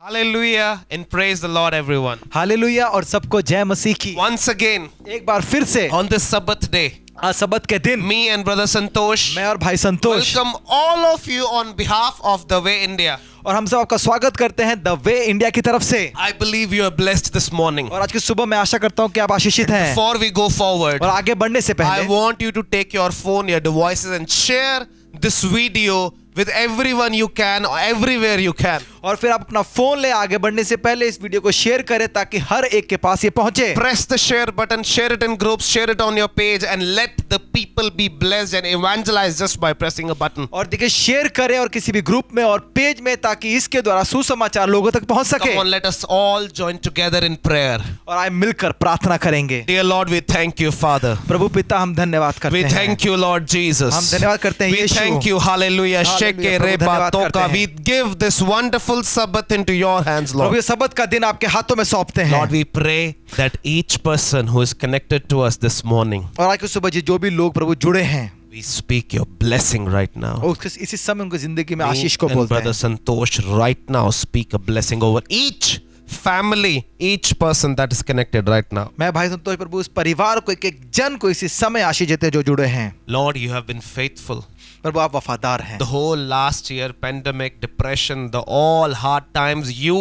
Hallelujah and praise the Lord everyone. Hallelujah और सबको जय मसीह की। Once again एक बार फिर से on this Sabbath day, आज सबत के दिन me and brother Santosh मैं और भाई संतोष welcome all of you on behalf of The Way India. और हम सब आपका स्वागत करते हैं द वे इंडिया की तरफ से। I believe you are blessed this morning. और आज की सुबह मैं आशा करता हूँ कि आप आशीषित हैं। Before we go forward, और आगे बढ़ने से I पहले want you to take your phone, your devices and share this video with everyone you can or everywhere you can. और फिर आप अपना फोन ले आगे बढ़ने से पहले इस वीडियो को शेयर करें ताकि हर एक के पास ये पहुंचे। Press the share button, share it in groups, share it on your page and let the people be blessed and evangelized just by pressing a button. और देखिए शेयर करें और किसी भी ग्रुप में और पेज में ताकि इसके द्वारा सुसमाचार लोगों तक पहुंच सके। Come on, let us all join together in prayer. और आए मिलकर प्रार्थना करेंगे। Dear Lord, we thank you, Father. प्रभु पिता हम धन्यवाद करते We हैं। thank you, Lord Jesus. हम धन्यवाद करते हैं We Yeshu. thank you, hallelujah. Hallelujah, Sheke Prabhu reba धन्यवाद toka. करते We हैं। give this wonderful Sabbath into your hands, Lord. प्रभु ये सबत का दिन आपके हाथों में सौंपते हैं। Lord, we pray that each person who is connected to us this morning, और आज की सुबह जो भी लोग प्रभु जुड़े हैं we speak your blessing right now. और इसी समय उनकी जिंदगी में Me आशीष को and बोलते brother हैं। Santosh right now speak a blessing over each family, each person that is connected right now. मैं भाई संतोष प्रभु उस परिवार को एक जन को इसी समय आशीष देते हैं जो जुड़े हैं। Lord, you have been faithful. प्रभु आप वफादार हैं। The whole last year, pandemic, depression, the all hard times, you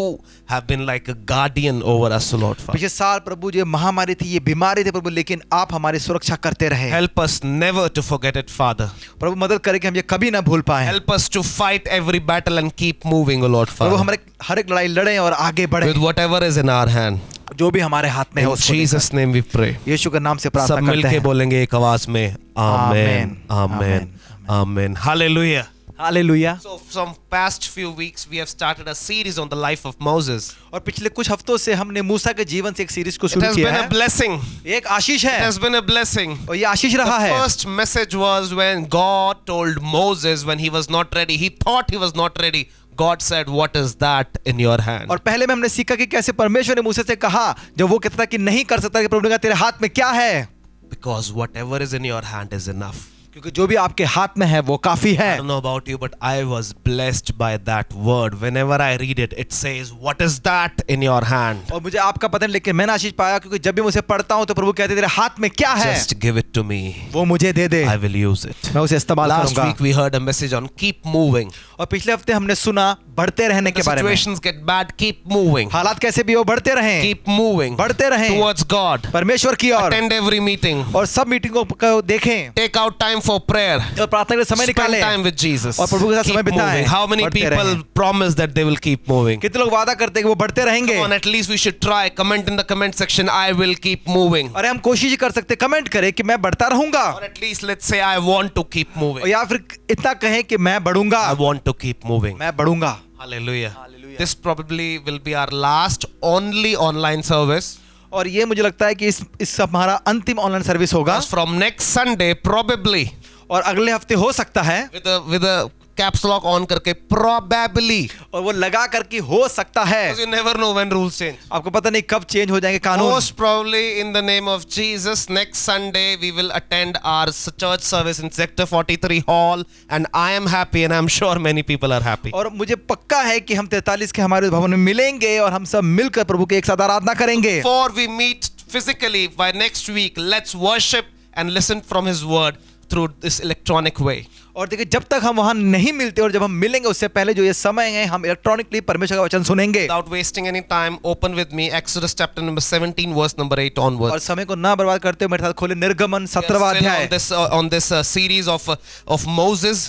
have been like a guardian over us, Lord Father. पिछले साल प्रभु ये महामारी थी, ये बीमारी थी प्रभु, लेकिन आप हमारी सुरक्षा करते रहे। Help us never to forget it, Father. प्रभु मदद करें कि हम ये कभी ना भूल पाए। Help us to fight every battle and keep moving, O Lord Prabhu Father. हमारे हर एक लड़ाई लड़ें और आगे बढ़ें। With whatever is in our hand. जो भी हमारे हाथ में है In उसको Jesus' name we pray. देकर यीशु के नाम से सब प्रार्थना करते मिलके हैं। बोलेंगे एक आवाज में Amen, Amen, Amen. Hallelujah. Hallelujah. So from past few weeks we have started a series on the life of Moses. और पिछले कुछ हफ्तों से हमने मूसा के जीवन से एक सीरीज को It शुरू has किया been a है। blessing. एक आशीष It है has been a blessing. और ये आशीष रहा The है। first message was when God told Moses when he was not ready. He thought he was not ready. God said, "What is that in your hand?" और पहले में हमने सीखा कि कैसे परमेश्वर ने मूसा से कहा जब वो कहता था कि नहीं कर सकता, कि प्रभु ने कहा तेरे हाथ में क्या है, Because whatever is in your hand is enough. क्योंकि जो भी आपके हाथ में है वो काफी है। I don't know about you, but I was blessed by that word. Whenever I read it, it says, "What is that in your hand?" और मुझे आपका पता नहीं, लेकिन मैंने आशीष पाया क्योंकि जब भी मुझे पढ़ता हूँ तो प्रभु कहते तेरे हाथ में क्या है, Just give it to me. वो मुझे दे दे, I will use it. मैं उसे इस्तेमाल Last करूंगा। week we heard a message on keep moving. और पिछले हफ्ते हमने सुना बढ़ते रहने The के बारे में। situations get bad, keep moving. हालात कैसे भी हो बढ़ते रहें, Keep moving बढ़ते रहें towards God. परमेश्वर की ओर, Attend every meeting. और सब मीटिंगों को देखें Take out time for prayer. और प्रार्थना के लिए समय Spend निकालें time with Jesus. और प्रभु के साथ Keep समय बिताएं। moving. How many बढ़ते people रहें। promise that they will keep moving? कितने लोग वादा करते हैं कि वो बढ़ते रहेंगे। Come on, at least we should try. Comment in the comment section. I will keep moving. अरे हम कोशिश ही कर सकते, कमेंट करें कि मैं बढ़ता रहूंगा, Or at least let's say I want to keep और moving. या फिर इतना कहें कि मैं बढ़ूंगा, I want to keep moving. मैं बढ़ूंगा। Hallelujah. Hallelujah. This probably will be our last only online service. और ये मुझे लगता है कि इस हमारा अंतिम ऑनलाइन सर्विस होगा, Because from next Sunday probably और अगले हफ्ते हो सकता है, with a caps lock on करके probably. और वो लगा कर कि हो सकता है, Because you never know when rules change. आपको पता नहीं कब चेंज हो जाएंगे कानून। Most probably in the name of Jesus, next Sunday we will attend our church service in Sector 43 Hall, and I am happy, and I'm sure many people are happy. और मुझे पक्का है कि हम 43 के हमारे भवन में मिलेंगे और हम सब मिलकर प्रभु के एक साथ आराधना करेंगे। Before we meet physically by next week, let's worship and listen from His Word through this electronic way. और देखिए जब तक हम वहां नहीं मिलते और जब हम मिलेंगे उससे पहले जो ये समय है हम इलेक्ट्रॉनिकली परमेश्वर का वचन सुनेंगे। Without wasting any time, open with me Exodus chapter number 17, verse number 8 और onwards. समय को ना बर्बाद करते हुए मेरे साथ खोले निर्गमन We are 17वां still अध्याय। on this series of Moses,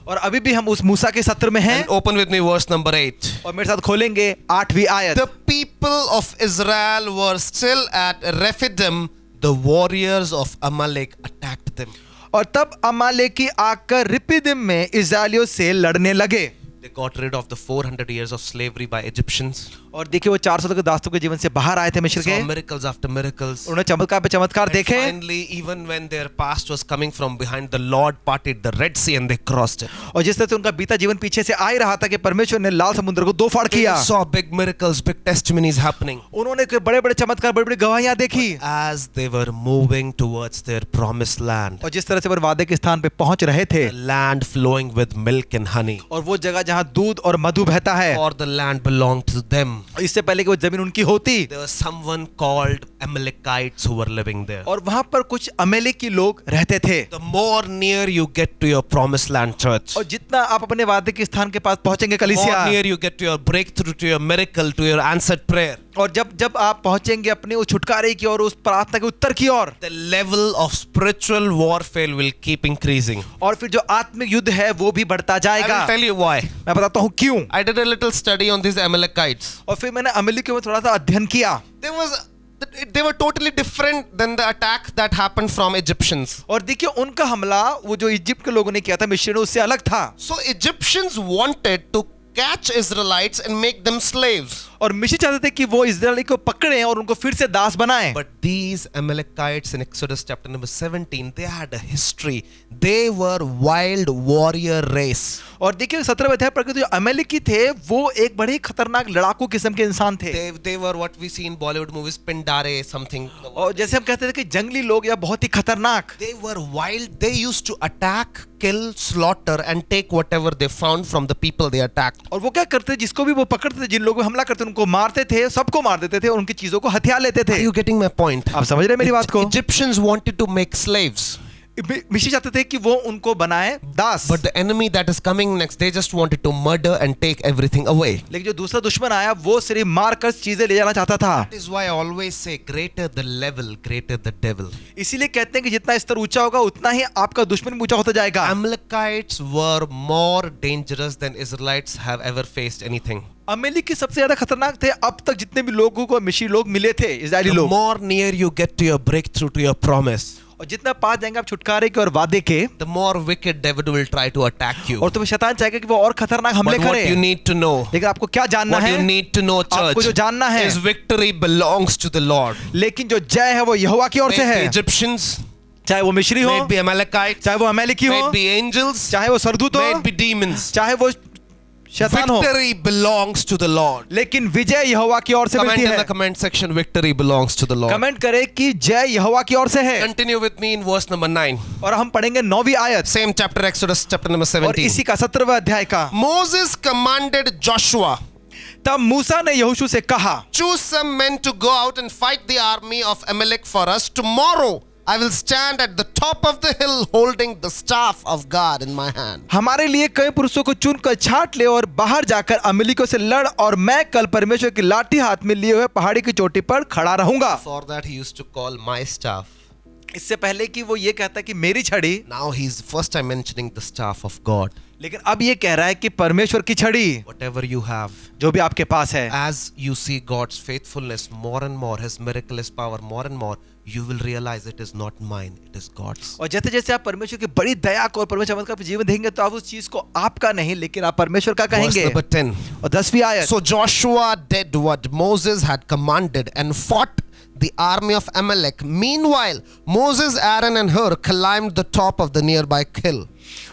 और अभी भी हम उस मूसा के सत्र में हैं, and open with me verse number 8. और मेरे साथ खोलेंगे 8वीं आयत। The people of Israel were still at Rephidim. The warriors of Amalek attacked them. और तब अमालेकी आकर रिपिदिम में इस्राएलियों से लड़ने लगे। They got rid of the 400 years of slavery by Egyptians. और देखिए वो 400 तक दासों के जीवन से बाहर आए थे मिस्र के, Saw miracles after miracles. उन्होंने चमत्कार पे चमत्कार And देखे, finally, even when their past was coming from behind, the Lord parted the Red Sea and they crossed it. और जिस तरह से उनका बीता जीवन पीछे से आ ही रहा था कि परमेश्वर ने लाल समुद्र को दो फाड़ They किया, saw big miracles, big testimonies happening. उन्होंने बड़े बड़े चमत्कार बड़ी बड़ी गवाहियां देखी। As they were moving towards their promised land, और जिस तरह से वो वादे के स्थान पे पहुंच रहे थे, the land flowing with milk and honey, और वो जगह जहाँ दूध और मधु बहता है, for the land belonged to them. इससे पहले कि वो जमीन उनकी होती, There was someone called Amalekites who were living there. और वहां पर कुछ अमेलेकी लोग रहते थे। The more near you get to your promised land, church, और जितना आप अपने वादे के स्थान के पास पहुंचेंगे more कलीसिया, near you get to your breakthrough, to your miracle, to your answered prayer, और जब जब आप पहुंचेंगे अपने उस छुटकारे की और उस प्रार्थना के उत्तर की ओर, the level of spiritual warfare will keep increasing. और फिर जो आत्मिक युद्ध है वो भी बढ़ता I जाएगा। will tell you why. मैं बताता हूँ क्यों। I did a little study on these Amalekites. और फिर मैंने अमेलेकियों में थोड़ा सा अध्ययन किया, They were totally different than the attack that happened from Egyptians. और देखिए उनका हमला वो जो इजिप्ट के लोगों ने किया था मिस्र ने, उससे अलग था। So Egyptians wanted to catch Israelites and make them slaves. और मिस्र चाहते थे कि वो इस्राएली को पकड़ें और उनको फिर से दास बनाएं। But these Amalekites in Exodus chapter number 17, they had a history. They were wild warrior race. और देखिए 17वें अध्याय पर जो अमेलेकी थे वो एक बड़े खतरनाक लड़ाकू किस्म के इंसान थे। They were what we see in Bollywood movies, Pindare something. और जैसे हम कहते थे कि जंगली लोग या बहुत ही खतरनाक। They were wild. They used to attack, kill, slaughter and take whatever they found from the people they attacked. और वो क्या करते, जिसको भी वो पकड़ते थे, जिन लोगों को हमला करते उनको मारते थे, सबको मार देते थे और उनकी चीजों को हथिया लेते थे। Are you getting my point? आप समझ रहे हैं मेरी बात को? Egyptians wanted to make slaves. मिस्र चाहते थे कि वो उनको बनाए दास। But the enemy that is coming next, they just wanted to murder and take everything away. लेकिन जो दूसरा दुश्मन आया वो सिर्फ मार कर चीजें ले जाना चाहता था। That is why I always say, greater the level, greater the devil. इसीलिए कहते हैं कि जितना स्तर ऊंचा होगा उतना ही आपका दुश्मन भी ऊंचा होता जाएगा। Amalekites were more dangerous than Israelites have ever faced anything. अमेलेकी सबसे ज्यादा खतरनाक थे अब तक जितने भी लोगों को मिस्री लोग मिले थे, इजरायली The लोग। more near you get to your breakthrough, to your promise, और जितना पास जाएंगे आप छुटकारे के और वादे के, the more wicked devil will try to attack you. और तुम्हें शैतान चाहेगा कि वो और खतरनाक हमले But what करे। you need to know, लेकिन आपको क्या जानना what है? you need to know, आपको जो church, जानना है, is victory belongs to the Lord. लेकिन जो जय है वो यहोवा की ओर से May it है। be Egyptians, चाहे वो मिस्री हो, may it be Amalekites, चाहे वो अमेलेकी may हो, it be angels, चाहे वो सरदूत may हो, it be demons. चाहे वो शैतान हो, Victory belongs to the Lord. लेकिन विजय यहोवा की ओर से Comment मिलती in है। the comment section, victory belongs to the Lord. Comment करें कि जय यहोवा की ओर से है। Continue with me in verse number 9. और हम पढ़ेंगे 9वीं आयत Same chapter, Exodus chapter number और 17. इसी का 17वां अध्याय का। Moses commanded Joshua, तब मूसा ने यहोशू से कहा, choose some men to go out and fight the army of Amalek for us. Tomorrow I will stand at the top of the hill holding the staff of God in my hand. हमारे लिए कई पुरुषों को चुनकर छांट ले और बाहर जाकर अमेलेकियों से लड़, और मैं कल परमेश्वर की लाठी हाथ में लिए हुए पहाड़ी की चोटी पर खड़ा रहूंगा। For that he used to call my staff. इससे पहले कि वो ये कहता कि मेरी छड़ी, Now he's first time mentioning the staff of God. लेकिन अब ये कह रहा है कि परमेश्वर की छड़ी, Whatever you have, जो भी आपके पास है, as you see God's faithfulness more and more, his miraculous power more and more, you will realize it is not mine, it is God's. और जैसे जैसे आप परमेश्वर की बड़ी दया को और परमेश्वर चमत्कार का जीवन देखेंगे तो आप उस चीज को आपका नहीं लेकिन आप परमेश्वर का Verse कहेंगे। number 10. और 10वीं आयत, So Joshua did what Moses had commanded and fought the army of Amalek. Meanwhile, Moses, Aaron and Hur climbed the top of the nearby hill.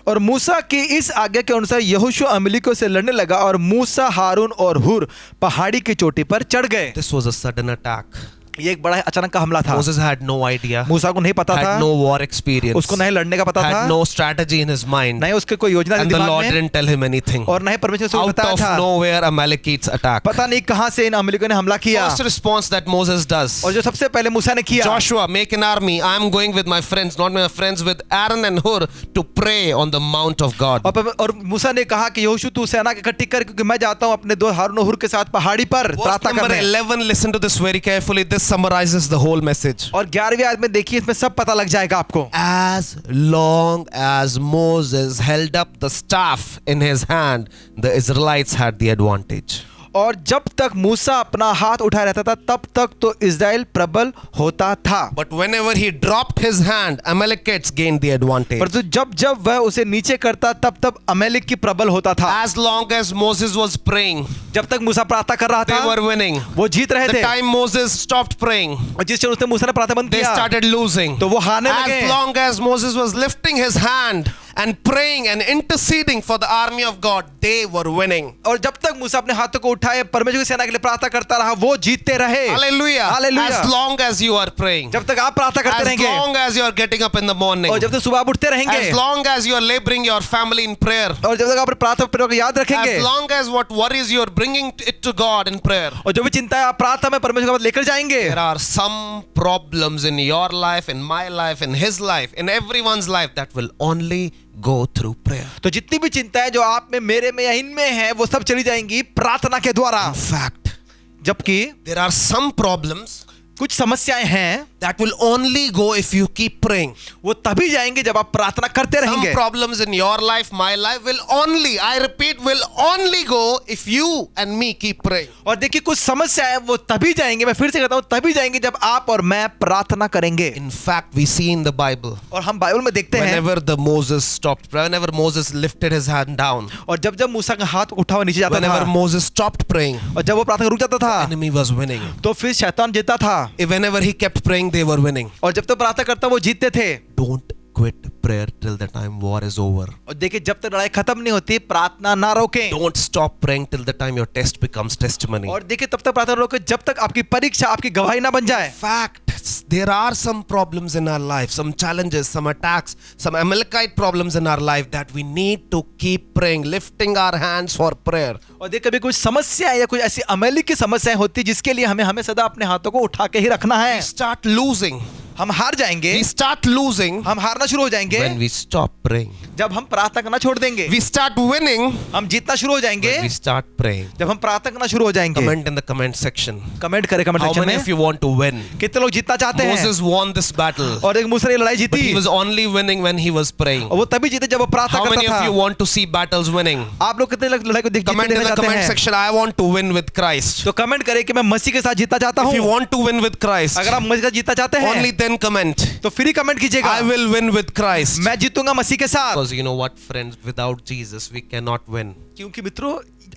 और मूसा की इस आज्ञा के अनुसार यहोशू अमेलेकियों से लड़ने लगा और मूसा, हारून और हुर पहाड़ी की चोटी पर चढ़ गए। This was a sudden attack. ये एक बड़ा अचानक का हमला था। Moses had no idea, मूसा को नहीं पता था, had no war experience, उसको नहीं लड़ने का पता था, had no strategy in his mind, नहीं उसके कोई योजना and the दिमाग Lord में, didn't tell him anything. और नहीं परमेश्वर से Out बताया of था। nowhere, Amalekites attack. पता नहीं कहां से इन अमेलेकियों ने हमला किया। First response that Moses does, और जो सबसे पहले मूसा ने किया, Joshua, make an army. I am going with my friends, not my friends, with Aaron and Hur to pray on the mount of God. और मूसा ने कहा कि यहोशू तू सेना इकट्ठी कर, क्योंकि मैं जाता हूं अपने दो हारून और हुर के साथ पहाड़ी पर Verse प्रार्थना number करने। 11, listen to this very carefully. This summarizes the whole message. और 11वीं आयत में देखिए, इसमें सब पता लग जाएगा आपको। As long as Moses held up the staff in his hand, the Israelites had the advantage. और जब तक मूसा अपना हाथ उठाए रहता था तब तक तो इस्राएल प्रबल होता था, But whenever he dropped his hand, Amalekites gained the advantage. परंतु जब जब वह उसे नीचे करता तब तब अमेलेक की प्रबल होता था। As long as Moses was praying, जब तक मूसा प्रार्थना कर रहा they था were winning. वो जीत रहे The थे, time Moses stopped praying, और जिस क्षण उसने मूसा ने प्रार्थना बंद they किया started losing. तो वो हारने As लगे। long as Moses was lifting his hand and praying and interceding for the army of God, they were winning. और जब तक मूसा अपने हाथों को उठाए परमेश्वर की सेना के लिए प्रार्थना करता रहा, वो जीतते रहे। Hallelujah. Hallelujah. As long as you are praying, जब तक आप प्रार्थना करते as रहेंगे, long as you are getting up in the morning, और जब तक सुबह आप उठते रहेंगे, as long as you are laboring your family in prayer, और जब तक आप प्रार्थना को याद रखेंगे, as long as what worries you are bringing it to God in prayer, और जो भी चिंता है आप प्रार्थना में परमेश्वर के पास लेकर जाएंगे। there are some problems in your life, in my life, in his life, in everyone's life that will only go through prayer. तो जितनी भी चिंता है जो आप में, मेरे में या इनमें है, वो सब चली जाएंगी प्रार्थना के द्वारा। In fact, जबकि there are some problems कुछ समस्याएं हैं that will only go if you keep praying. वो तभी जाएंगे जब आप प्रार्थना करते Some रहेंगे। problems in your life, my life will only, I repeat, will only go if you and me keep praying. और देखिए कुछ समस्याएं वो तभी जाएंगे, मैं फिर से कहता हूं, तभी जाएंगे जब आप और मैं प्रार्थना करेंगे। In fact, we see in the Bible, और हम बाइबल में देखते हैं, whenever Moses lifted his hand down, और जब जब मूसा का हाथ उठा हुआ नीचे जाता whenever था, Moses stopped praying, और जब वो प्रार्थना रुक जाता था, enemy was winning. तो फिर शैतान जीतता था, Whenever he kept praying, they were winning. और जब तक प्रार्थना करता वो जीतते थे। Don't quit prayer till the time war is over. और देखिए जब तक लड़ाई खत्म नहीं होती, प्रार्थना ना रोकें। Don't stop praying till the time your test becomes testimony. और देखिए तब तक प्रार्थना रोकें जब तक आपकी परीक्षा आपकी गवाही ना बन जाए। Facts, there are some problems in our life, some challenges, some attacks, some Amalekite problems in our life that we need to keep praying, lifting our hands for prayer. और देखिए कभी कुछ समस्याएं या कुछ ऐसी अमेली की समस्याएं होती जिसके लिए हमें हमें सदा अपने हाथों को उठा के ही रखना है। We start losing. हम हार जाएंगे, We start losing हम हारना शुरू हो जाएंगे when we stop praying. जब हम प्रार्थना करना छोड़ देंगे। We start winning हम जीतना शुरू हो जाएंगे when we start praying. जब हम प्रार्थना करना शुरू हो जाएंगे। Comment in the comment section. Comment करें कमेंट How सेक्शन many में, of you want to win? कितने लोग जीतना चाहते हैं। Moses won this battle, और एक मूसा ने लड़ाई but जीती, he was only winning when he was praying. और वो तभी जीते जब वो प्रार्थना How many करता of you था। want to see battles winning? आप लोग कितने लड़ाई को जीतते Comment in देखना the चाहते comment हैं। section. I want to win with Christ. तो कमेंट करें कि मैं मसीह के साथ जीतना चाहता If you हूँ। want to win with Christ, अगर आप मसीह के साथ जीतना चाहते हैं, only then comment. तो फिर ही कमेंट कीजिएगा, I will win with Christ. मैं जीतूंगा मसीह के साथ। Because you know what, friends, without Jesus we cannot win. क्योंकि मित्रों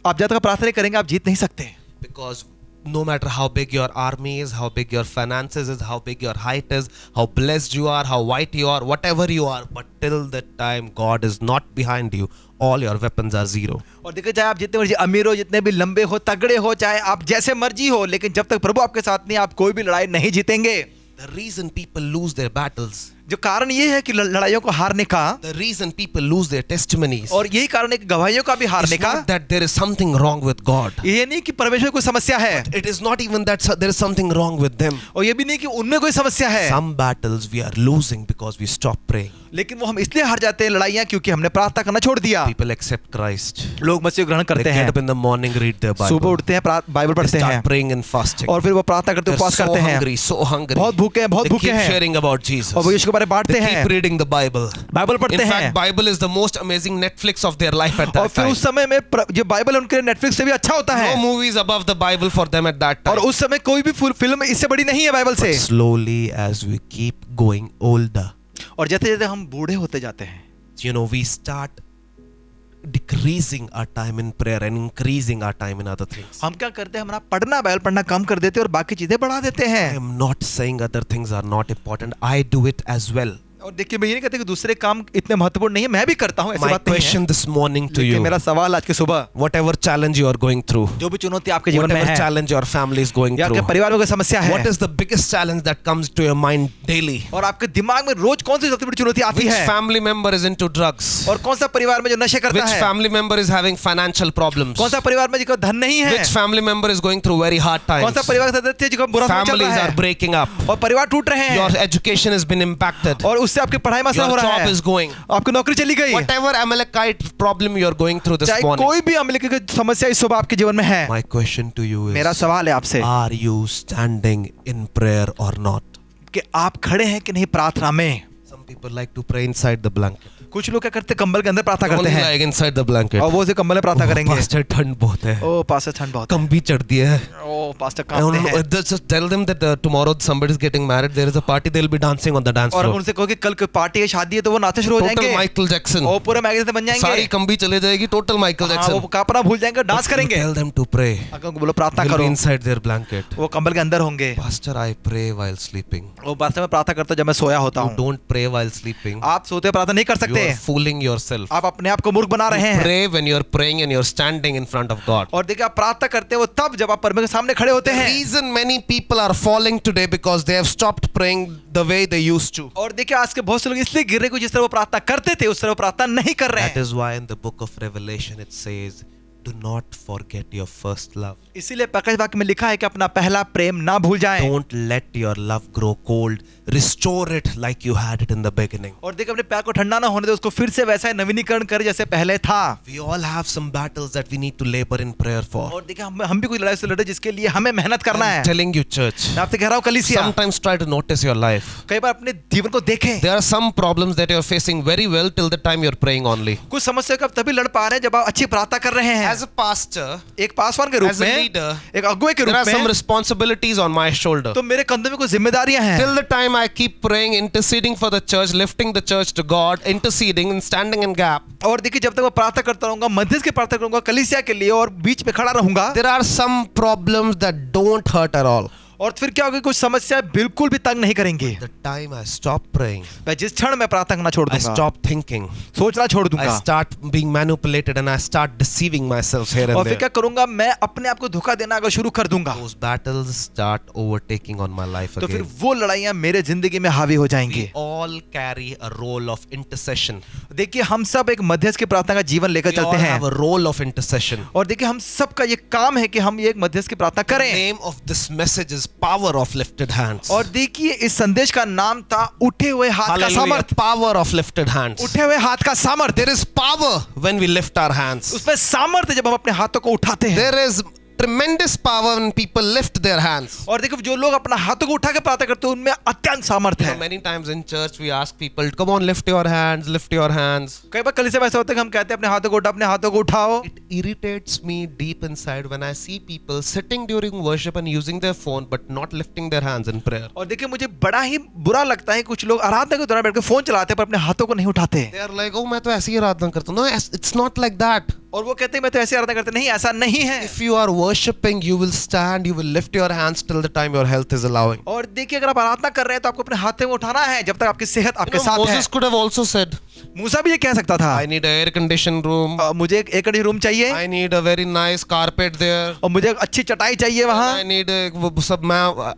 आप जब तक प्रार्थना नहीं करेंगे आप जीत नहीं सकते। Because no matter how big your army is, how big your finances is, how big your height is, how blessed you are, how white you are, whatever you are, but till the time God is not behind you, all your weapons are zero. और देखिए चाहे आप जितने मर्जी अमीर हो, जितने भी लंबे हो, तगड़े हो, चाहे आप जैसे मर्जी हो, लेकिन जब तक प्रभु आपके साथ नहीं, आप कोई भी लड़ाई नहीं जीतेंगे। The reason people lose their battles, जो कारण ये है कि लड़ाइयों को हारने का, the reason people lose their testimonies, और यही कारण है कि गवाहियों का भी हारने it's का, not that there is something wrong with God. ये नहीं कि परमेश्वर में कोई समस्या है, It is not even that there is something wrong with them. और ये भी नहीं कि उनमें कोई समस्या है, Some battles we are losing because we stop praying. लेकिन वो हम इसलिए हार जाते हैं लड़ाइयाँ क्योंकि हमने प्रार्थना करना छोड़ दिया। People accept Christ. लोग मसीह को ग्रहण They करते get हैं, up in the morning, read their सुबह Bible. उठते हैं, बाइबल They पढ़ते हैं, start praying and fasting. और फिर वो प्रार्थना करते They're उपवास so करते हैं, hungry, so hungry. बहुत भूखे हैं, बहुत They भूखे keep हैं, sharing about Jesus. और वो यीशु के बारे में बांटते They हैं, keep reading the Bible. Bible In पढ़ते हैं। fact, Bible is the most amazing Netflix of their life at और that फिर time. उस समय में जो बाइबल है उनके लिए नेटफ्लिक्स से भी अच्छा होता है, No movies above the Bible for them at that और time. उस समय कोई भी फिल्म इससे बड़ी नहीं है बाइबल से। Slowly, as we keep going older, और जैसे जैसे हम बूढ़े होते जाते हैं, you know, we start decreasing our time in prayer and increasing our time in other things. हम क्या करते हैं, हमारा पढ़ना, बाइबल पढ़ना कम कर देते हैं और बाकी चीजें बढ़ा देते I हैं। am not saying other things are not important. I do it as well. और देखिए मैं ये नहीं कहता कि दूसरे काम इतने महत्वपूर्ण नहीं है, मैं भी करता हूँ, ऐसी My बात नहीं है। question this morning to लेकिन you, मेरा सवाल आज के सुबह, whatever challenge you are going through, जो भी चुनौती आपके जीवन में whatever है, challenge your family is going या आपके through, परिवार में कोई समस्या है, what is the biggest challenge that comes to your mind daily? और आपके दिमाग में रोज कौन सी सबसे बड़ी चुनौती आती Which है, family member is into drugs? और कौन सा परिवार में जो नशे करता Which है, family member is having financial problems? कौन सा परिवार में जिसको धन नहीं है, Which family member is going through very hard कौन times? सा परिवार का सदस्य जिसको बुरा समय चल Families रहा are है, breaking up. और परिवार टूट रहे हैं, Your education has been impacted. और उससे आपकी पढ़ाई में असर Your हो रहा job है, is going. आपकी नौकरी चली गई, Whatever Amalekite problem you are going through this चाहे morning, कोई भी अमली की समस्या इस सुबह आपके जीवन में है, my question to you मेरा is, सवाल है आपसे are you standing in prayer or not? कि आप खड़े हैं कि नहीं प्रार्थना में। Some people like to pray inside the blanket. कुछ लोग क्या करते हैं, कंबल के अंदर प्रार्थना करते Only हैं, like inside the blanket. और वो उसे कंबल में प्रार्थना करेंगे। Pastor, ठंड बहुत है, ओ पास्टर ठंड बहुत है, कम भी चढ़ती है। ओ पास्टर I कांपते don't know, हैं, just tell them that tomorrow somebody is getting married, there is a party, they'll be dancing on the dance और floor. उनसे कहो कि कल कोई पार्टी है, शादी है, तो वो नाचने शुरू हो Total जाएंगे, Michael Jackson. और पूरे मैगजीन से बन सारी जाएंगे, कंबी चले जाएगी, total Michael हाँ, Jackson. वो कापना भूल जाएंगे, डांस You करेंगे। tell them to pray. अगर उनको बोलो प्रार्थना They'll be करो, inside their blanket. वो कंबल के अंदर होंगे। Pastor, I pray while sleeping. वो पास्टर मैं प्रार्थना करता हूं जब मैं सोया होता You हूँ। don't pray while sleeping. आप सोते प्रार्थना नहीं कर You सकते करते, are fooling yourself. आप अपने आप को मूर्ख बना रहे हैं। Pray when you're praying and you're standing in front of God. और देखिए आप प्रार्थना करते हैं वो तब जब आप परमेश्वर के सामने खड़े होते The हैं। reason many people are falling today because they have stopped praying the way they used to. और देखिए आज के बहुत से लोग इसलिए गिर रहे हैं, जिस तरह वो प्रार्थना करते थे उस तरह वो प्रार्थना नहीं कर रहे That हैं। is why in the book of Revelation it says, do not forget your first love. इसीलिए प्रकाश वाक्य में लिखा है कि अपना पहला प्रेम ना भूल जाएं। Don't let your love grow cold. Restore it like you had it in the beginning. और देखिए अपने प्यार को ठंडा ना होने दे, उसको फिर से वैसा ही नवीनीकरण कर जैसे पहले था। We all have some battles that we need to labor in prayer for. और देखिए हम भी कोई लड़ाई से लड़े जिसके लिए हमें मेहनत करना I'm है। telling you, church. मैं आपसे कह रहा हूँ कलीसिया, Sometimes try to notice your life. कई बार अपने जीवन को देखें। There are some problems that you're facing very well till the time you're praying only. कुछ समस्या को आप तभी लड़ पा रहे हैं जब आप अच्छी प्रार्थना कर रहे हैं। As a pastor, एक पासवान के रूप as a में, leader, एक अगुवे के there रूप are some में, responsibilities on my shoulder. तो मेरे कंधों में कुछ जिम्मेदारियां हैं। Till the time I keep praying, interceding for the church, lifting the church to God, interceding and standing in gap. और देखिए जब तक मैं प्रार्थना करता रहूंगा, मध्यस्थ की प्रार्थना करूंगा कलीसिया के लिए और बीच में खड़ा रहूंगा, There are some problems that don't hurt at all. और फिर क्या होगा, कुछ समस्याएं बिल्कुल भी तंग नहीं करेंगे। The time I stop praying, मैं जिस क्षण मैं प्रार्थना करना छोड़ I दूंगा, stop thinking, सोचना छोड़ I दूंगा, start being manipulated and I start deceiving myself here और and फिर क्या there. करूंगा, मैं अपने आप को धोखा देना अगर शुरू कर दूंगा, Those battles start overtaking on my life तो फिर again. वो लड़ाइयां मेरे जिंदगी में हावी हो जाएंगी। We all carry a role of intercession. देखिए हम सब एक मध्यस्थ की प्रार्थना का जीवन लेकर We all चलते have हैं, a role of intercession. और देखिए हम सबका ये काम है कि हम ये एक मध्यस्थ की प्रार्थना The करें। name of this message is power of lifted hands. और देखिए इस संदेश का नाम था उठे हुए हाथ का Hallelujah. सामर्थ। Power of lifted hands. उठे हुए हाथ का सामर्थ, There is power when we lift our hands. उसमें सामर्थ है जब हम अपने हाथों को उठाते हैं। There is tremendous power when people lift their hands. और देखो जो लोग अपना हाथों को उठा के प्रार्थना करते हैं उनमें अत्यंत सामर्थ है। Many times in church we ask people, come on, lift your hands, lift your hands. कई बार कलीसिया में ऐसा होता है कि हम कहते हैं अपने हाथों को उठाओ, अपने हाथों को उठाओ। It irritates me deep inside when I see people sitting during worship and using their phone but not lifting their hands in prayer. और देखिए मुझे बड़ा ही बुरा लगता है कुछ लोग आराधना के दौरान बैठ के फोन चलाते हैं पर अपने हाथों को नहीं उठाते। They are like, oh, मैं तो ऐसे ही आराधना करता हूँ. No, it's not like that. और वो कहते हैं मैं तो ऐसे आराधना करते नहीं, ऐसा नहीं है। If you are worshiping, you will stand, you will lift your hands till the time your health is allowing. और देखिए अगर आप आराधना कर रहे हैं तो आपको अपने हाथों में उठाना है जब तक आपकी सेहत आपके साथ है। Moses could have also said, मूसा भी ये कह सकता था, I need an air conditioned room. मुझे एक एयर कंडीशन रूम चाहिए, I need a very nice carpet there. और मुझे एक अच्छी चटाई चाहिए वहाँ, I need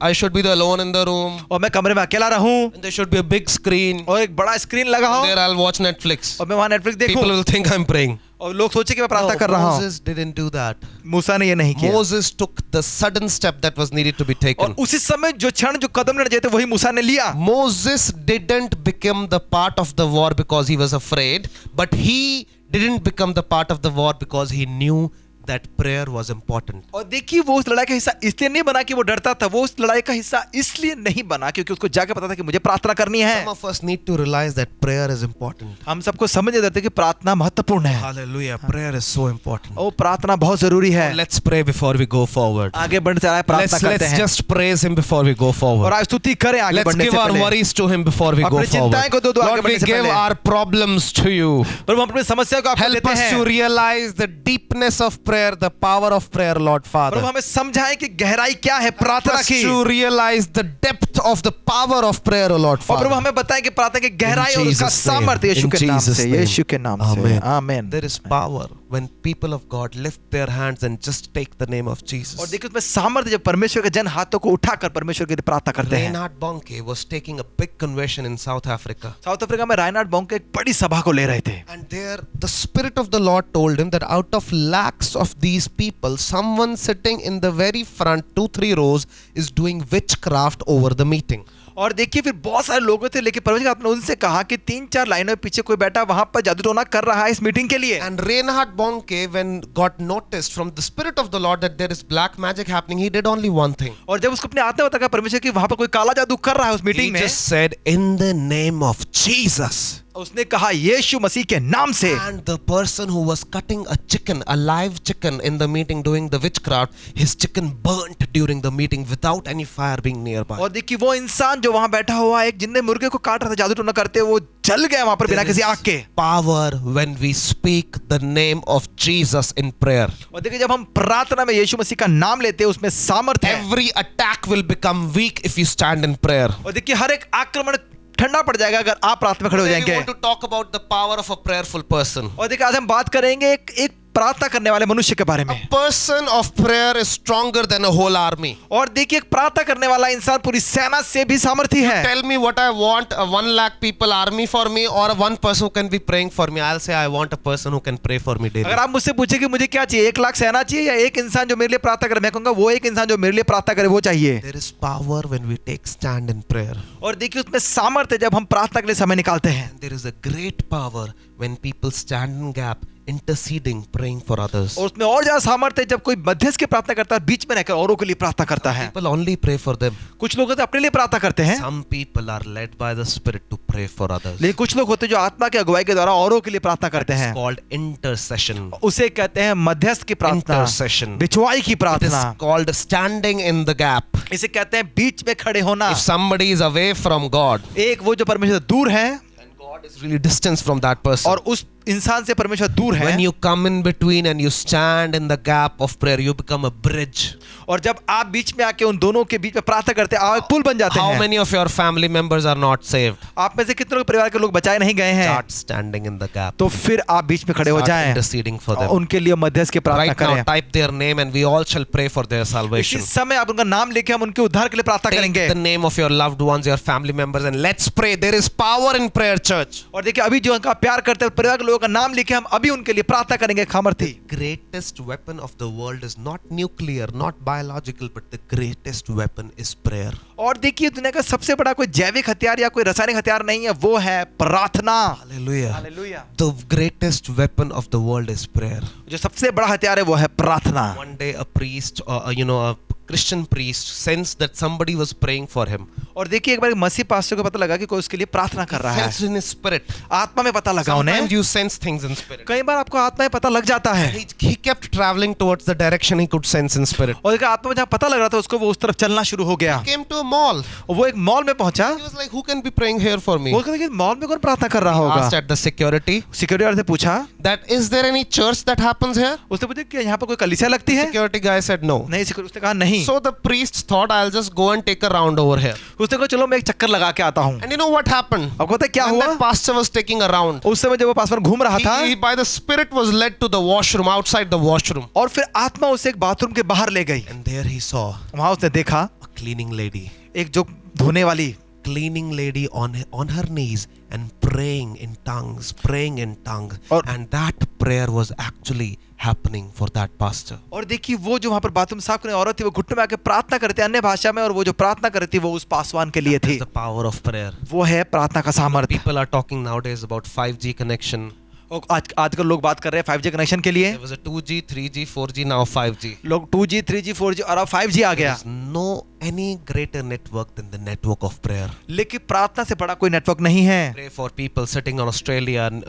I should be the alone in the room. और मैं कमरे में अकेला रहूं, And there should be a big screen. और एक बड़ा स्क्रीन लगा हो, There I'll watch Netflix. और मैं वहाँ नेटफ्लिक्स People देखूं, will think I'm praying. और लोग सोचे कि मैं प्रार्थना कर रहा हूँ। Moses didn't do that. मूसा ने ये नहीं किया। Moses took the sudden step that was needed to be और taken. उसी समय जो क्षण जो कदम लेना चाहिए था वही मूसा ने लिया। Moses didn't become the part of the war because he was afraid, but he didn't become the part of the war because he knew that prayer was important. और देखिए वो उस लड़ाई का हिस्सा इसलिए नहीं बना कि वो डरता था, वो उस लड़ाई का हिस्सा इसलिए नहीं बना क्योंकि उसको जाके पता था कि मुझे प्रार्थना करनी है। Some of us need to realize that prayer is important. हम सबको समझ देते कि प्रार्थना महत्वपूर्ण है। Hallelujah. Prayer is so important. ओ प्रार्थना बहुत जरूरी है। Let's pray before we go forward. आगे बढ़ते आए प्रार्थना करते Let's हैं just praise him before we go और forward. आज स्तुति करें आगे Let's बढ़ने give से our पहले। worries to him before we go अपनी चिंताएं को दो forward. आगे Lord, we बढ़ने से give पहले। our problems to you. प्रभु हम अपनी समस्या को आपको Help देते us to हैं। realize the deepness of prayer, the power of prayer, Lord Prabhu Father. हमें समझाएं कि गहराई क्या है Help प्रार्थना us की, to realize the depth of the power of prayer, O Lord और प्रभु Father. हमें बताएं कि प्रार्थना की गहराई और उसका Jesus' name. सामर्थ्य यीशु In के नाम Jesus' से, name. यीशु के नाम से। Amen. आमीन। There is power when people of God lift their hands and just take the name of और Jesus. देखिए उसमें सामर्थ्य जब परमेश्वर के जन हाथों को उठाकर परमेश्वर के लिए प्रार्थना करते हैं। Reinhard Bonnke was taking a big convention in South Africa. South Africa में राइनार्ड बॉन्के एक बड़ी सभा को ले रहे थे And there, the Spirit of the Lord told him that out of lakhs of these people, someone sitting in the very front 2-3 rows is doing witchcraft over the meeting. और देखिए फिर बहुत सारे लोग थे लेकिन परमेश्वर आपने उनसे कहा कि 3-4 लाइनों के पीछे कोई बैठा वहां पर जादू टोना कर रहा है इस मीटिंग के लिए। And Reinhard Bonnke, when got noticed from the Spirit of the Lord that there is black magic happening, he did only one thing. और जब उसको अपने आत्मा में बताया परमेश्वर कि वहां पर कोई काला जादू कर रहा है उस He मीटिंग में, just said, in the name of Jesus. उसने कहा यीशु मसीह के नाम से। And the person who was cutting a chicken, a live chicken in the meeting doing the witchcraft, his chicken burnt during the meeting without any fire being nearby. और देखिए वो इंसान जो वहां बैठा हुआ एक जिनने मुर्गे को काट रहा था जादू टोना करते, वो जल गया वहां पर बिना किसी आग के। Power when we speak the name of Jesus in prayer. और देखिए जब हम प्रार्थना में यीशु मसीह का नाम लेते हैं उसमें सामर्थ्य है। Every attack will become weak if you stand in prayer. और देखिए हर एक आक्रमण ठंडा पड़ जाएगा अगर आप प्रार्थना में खड़े हो Today we जाएंगे। want to talk about the power of a prayerful person. और देखिए आज हम बात करेंगे एक प्रार्थना करने वाले मनुष्य के बारे में। A person of prayer is stronger than a whole army. और देखिए एक प्रार्थना करने वाला इंसान पूरी सेना से भी सामर्थी है। Tell me what I want, a 1 lakh people army for me or a one person who can be praying for me. I'll say I want a person who can pray for me daily. अगर आप मुझसे पूछे कि मुझे क्या चाहिए, 1 लाख सेना चाहिए या एक इंसान जो मेरे लिए प्रार्थना करे, मैं कहूंगा वो एक इंसान जो मेरे लिए प्रार्थना करे वो चाहिए। There is power when we take stand in prayer. और देखिए उसमें सामर्थ्य जब हम प्रार्थना के लिए समय निकालते हैं। And there is a great power when people stand in gap, interceding, praying for others. और उसमें और ज्यादा सामर्थ्य है जब कोई मध्यस्थ की प्रार्थना करता है, बीच में रहकर औरों के लिए प्रार्थना करता है। People only pray for them. कुछ लोग होते हैं अपने लिए प्रार्थना करते हैं, Some people are led by the Spirit to pray for others. लेकिन कुछ लोग होते हैं जो आत्मा की अगुवाई के द्वारा औरों के लिए प्रार्थना करते It's हैं। called intercession. उसे कहते हैं मध्यस्थ की प्रार्थना, Intercession. बिछवाई की It is प्रार्थना। called standing in the gap. इसे कहते हैं बीच में खड़े होना। If somebody is away from God एक वो जो परमेश्वर से दूर है and God is really distance from that person, और उस इंसान से परमेश्वर दूर है, when you come in between and you stand in the gap of prayer, you become a bridge. और जब आप बीच में आके उन दोनों के बीच में प्रार्थना करते हैं, आप एक पुल बन जाते How हैं। many of your family members are not saved? आप में से कितने लोग परिवार के लोग बचाए नहीं गए हैं? Start standing in the gap. तो फिर आप बीच में खड़े हो Start जाएं interceding for और them. उनके लिए मध्यस्थ की प्रार्थना Right now, करें। type their name and we all shall pray for their इसी salvation. समय आप उनका नाम लेके हम उनके उद्धार के लिए प्रार्थना Take करेंगे। the name of your loved ones, your family members, and let's pray. There is power in prayer, church. और देखिए अभी जो उनका प्यार करते हैं परिवार के लोगों का नाम लेके हम अभी उनके लिए प्रार्थना करेंगे। सामर्थी Greatest weapon of the world is not nuclear, not biological, but the greatest weapon is prayer. और देखिए दुनिया का सबसे बड़ा कोई जैविक हथियार या कोई रासायनिक हथियार नहीं है, वो है प्रार्थना। Hallelujah. Hallelujah. The greatest weapon of the world is prayer. जो सबसे बड़ा हथियार है वो है प्रार्थना। One day a priest, a Christian priest sensed that somebody was praying for him. और देखिए एक बार मसीह पास्टर को पता लगा कि कोई उसके लिए प्रार्थना कर रहा है। Felt in his spirit. आत्मा में पता लगा उन्हें। Sometimes you sense things in spirit. कई बार आपको आत्मा में पता लग जाता है। He kept traveling towards the direction he could sense in spirit. और देखिए आत्मा में जहाँ पता लग रहा था उसको वो उस तरफ चलना शुरू हो गया। Came to a mall. और वो एक मॉल में पहुंचा। He was like, who can be praying here for me? वो कहता कि मॉल में कौन प्रार्थना कर रहा होगा? Asked at the security security वाले से पूछा, that is there any church that happens here? उसने पूछा कि यहाँ पर कोई कलीसिया लगती है? Security guy said no. नहीं, उसने कहा नहीं। So the priests thought, I'll just go and take a round over here. उसने कहा चलो मैं एक चक्कर लगा के आता हूँ। And you know what happened? आपको पता है क्या When हुआ? that pastor was taking a round, उस समय जब वो पास में घूम रहा था he by the Spirit was led to the washroom, outside the washroom. और फिर आत्मा उसे एक बाथरूम के बाहर ले गई। And there he saw वहां उसने देखा a cleaning lady. एक जो धोने वाली Cleaning lady on her knees and praying in tongues, praying in tongue. और- And that prayer was actually happening for that pastor. और देखिए वो जो वहां पर बाथरूम साफ करने औरत थी वो घुटने में आके प्रार्थना करते अन्य भाषा में, और वो जो प्रार्थना करती वो उस पासवान के लिए थी। The power of prayer. वो है प्रार्थना का सामर्थ्य। People are talking nowadays about 5G connection. और आजकल लोग बात कर रहे हैं 5G कनेक्शन के लिए। There was a 2G, 3G, 4G, now 5G. लोग 2G, 3G, 4G और अब 5G आ गया। There's no any greater network than the network of prayer. लेकिन प्रार्थना से बड़ा कोई नेटवर्क नहीं है। Pray for people sitting on Australia and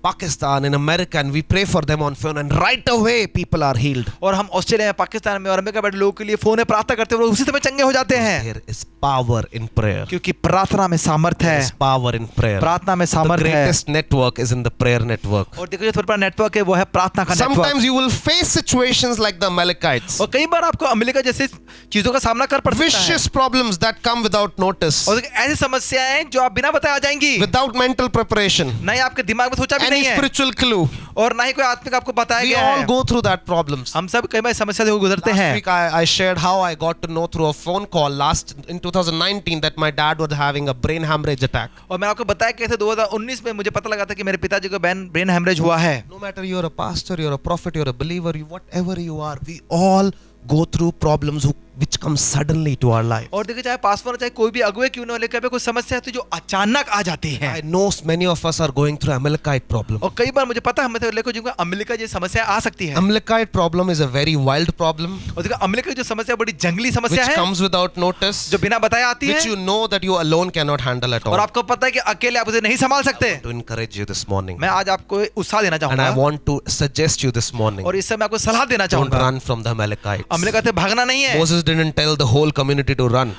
Pakistan and America, and we pray for them on phone, and right away people are healed. और हम Australia में, पाकिस्तान में और अमेरिका में बैठे लोगों के लिए फोन में प्रार्थना करते हैं, वो उसी समय चंगे हो जाते हैं। There is power in prayer. क्योंकि प्रार्थना में सामर्थ्य There है। is power in prayer. प्रार्थना में The सामर्थ्य है। greatest network is in the prayer network. और देखो जो थोड़ा बड़ा नेटवर्क है वो है प्रार्थना का network. Sometimes you will face situations like the Amalekites. और कई बार आपको अमेरिका जैसे चीजों का सामना कर पड़ सकता है। Vicious problems that come without notice, और देखो ऐसी समस्याएं जो आप बिना बताए आ जाएंगी, without mental preparation, ना ही आपके दिमाग में सोचा भी any नहीं है spiritual clue. और ना ही कोई आत्मिक आपको बताया We गया all है। go through that problems. हम सब कई बार समस्या से गुजरते Last हैं। week I shared how I got to know through a phone call in 2019 that my dad was having a brain hemorrhage attack. और मैं आपको बताया कैसे 2019 में मुझे पता लगा था कि मेरे पिताजी को ब्रेन हेमरेज हुआ है। No matter you're a pastor, you're a prophet, you're a believer, whatever you are, we all go through problems which come suddenly to our life. और देखिए चाहे पासवान चाहे कोई भी अगुवे क्यों ना हो, लेकिन कोई समस्या है तो जो अचानक आ जाती है। I know many of us are going through Amalekite problem. और कई बार मुझे पता है हमें तो लेको जिनको अमेरिका जैसी समस्या आ सकती है। Amalekite problem is a very wild problem और देखो अमेरिका की जो समस्या बड़ी जंगली समस्या which है comes without notice, जो बिना बताए आती which है you know that you alone cannot handle at और all. आपको पता है कि अकेले आप उसे नहीं संभाल सकते। To encourage you this morning, मैं आज आपको उत्साह देना and I चाहूंगा want to suggest you this morning, और इस समय आपको सलाह देना don't चाहूंगा। run from the Amalekites. America से भागना नहीं है। Moses didn't didn't tell the whole community to run.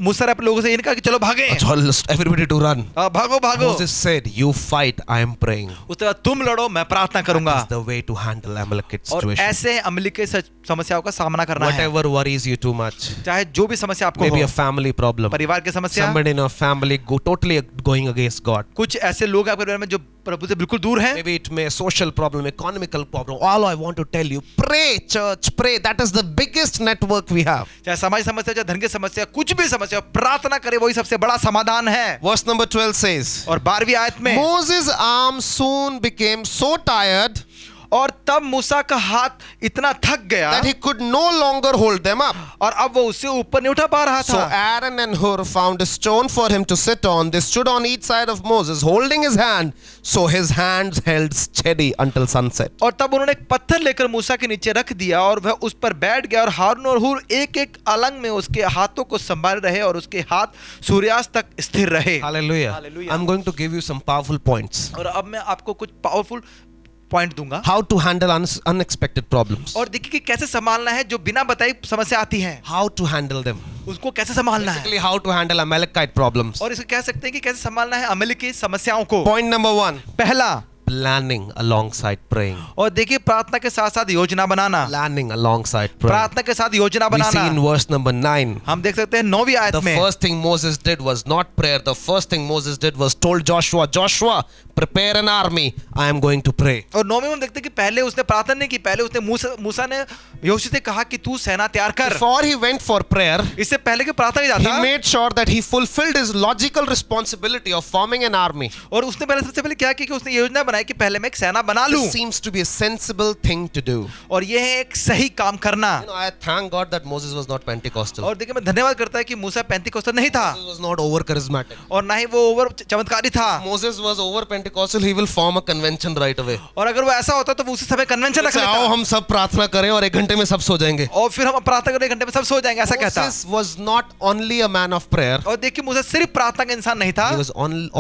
मूसा ने अपने लोगों से ये नहीं कहा कि चलो भागे, Everybody to run. भागो भागो। Moses said, "You fight, I am praying." उसके बाद तुम लड़ो, मैं प्रार्थना करूंगा। That's the way to handle Amalekite और situation. ऐसे अमलेकी समस्याओं का सामना करना है। Whatever worries you too much, चाहे जो भी समस्या आपको maybe हो, a family problem, परिवार की समस्या, somebody in your family totally going against God. कुछ ऐसे लोग आपके परिवार में जो प्रभु से बिल्कुल दूर हैं, Maybe it may social problem, economical problem. All I want to tell you, pray, church, pray. That is the biggest network we have. चाहे सामाजिक समस्या, चाहे धन की समस्या, कुछ भी समस्या, प्रार्थना करे, वही सबसे बड़ा समाधान है। Verse number 12 says, और 12वीं आयत में, Moses' arm soon became so tired और तब मूसा का हाथ इतना थक गया that he could no longer hold them up. और अब वो उससे ऊपर नहीं उठा पा रहा So था। Aaron and Hur found a stone for him to sit on. They stood on each side of Moses, holding his hand, so his hands held steady until sunset. और तब उन्होंने एक पत्थर लेकर मूसा के नीचे रख दिया और वह उस पर बैठ गया और हारून और हुर एक एक अलंग में उसके हाथों को संभाल रहे और उसके हाथ सूर्यास्त तक स्थिर रहे। Hallelujah. Hallelujah. I'm going to give you some powerful points. और अब मैं आपको कुछ पावरफुल पॉइंट दूंगा How to handle unexpected problems. और देखिए कि कैसे संभालना है जो बिना बताए समस्या आती है, How to handle them. उसको कैसे संभालना है। Basically, how to handle Amalekite problems. और इसे कह सकते हैं कि कैसे संभालना है अमलेकी समस्याओं को। Point number 1. पहला, Planning alongside praying. और देखिए प्रार्थना के साथ साथ योजना बनाना। Planning alongside praying. प्रार्थना के साथ योजना We see banana. in verse number 9. हम देख सकते हैं 9वीं आयत The में, first thing Moses did was not prayer. The first thing Moses did was told Joshua, Joshua, prepare an army. I am going to pray. और 9वीं में हम देखते हैं कि पहले उसने प्रार्थना नहीं की, पहले उसने मूसा ने यहोशू से कहा कि तू सेना तैयार कर। Before he went for prayer, इससे पहले कि प्रार्थना नहीं he जाता, made sure that he fulfilled his logical responsibility of forming an army. और उसने पहले सबसे पहले क्या किया कि उसने योजना बनाई कि पहले मैं एक सेना बना लूं। This seems to be a sensible thing to do. और ये है एक सही काम करना। You know, I thank God that Moses was not Pentecostal. और देखिए मैं धन्यवाद करता है कि मूसा पेंतिकोस्tal नहीं था Moses was not over charismatic. और ना ही वो ओवर चमत्कारी था। Moses was over Pentecostal. He will form a convention right away. और अगर वो ऐसा होता तो वो उसी समय कन्वेंशन रख अच्छा, आओ लेता हम सब प्रार्थना करें और 1 घंटे में सब सो जाएंगे. और फिर हम प्रार्थना करने 1 घंटे में सब सो जाएंगे, ऐसा कहता। Moses was not only a man of prayer. और देखिए मूसा सिर्फ प्रार्थना का इंसान नहीं था, He was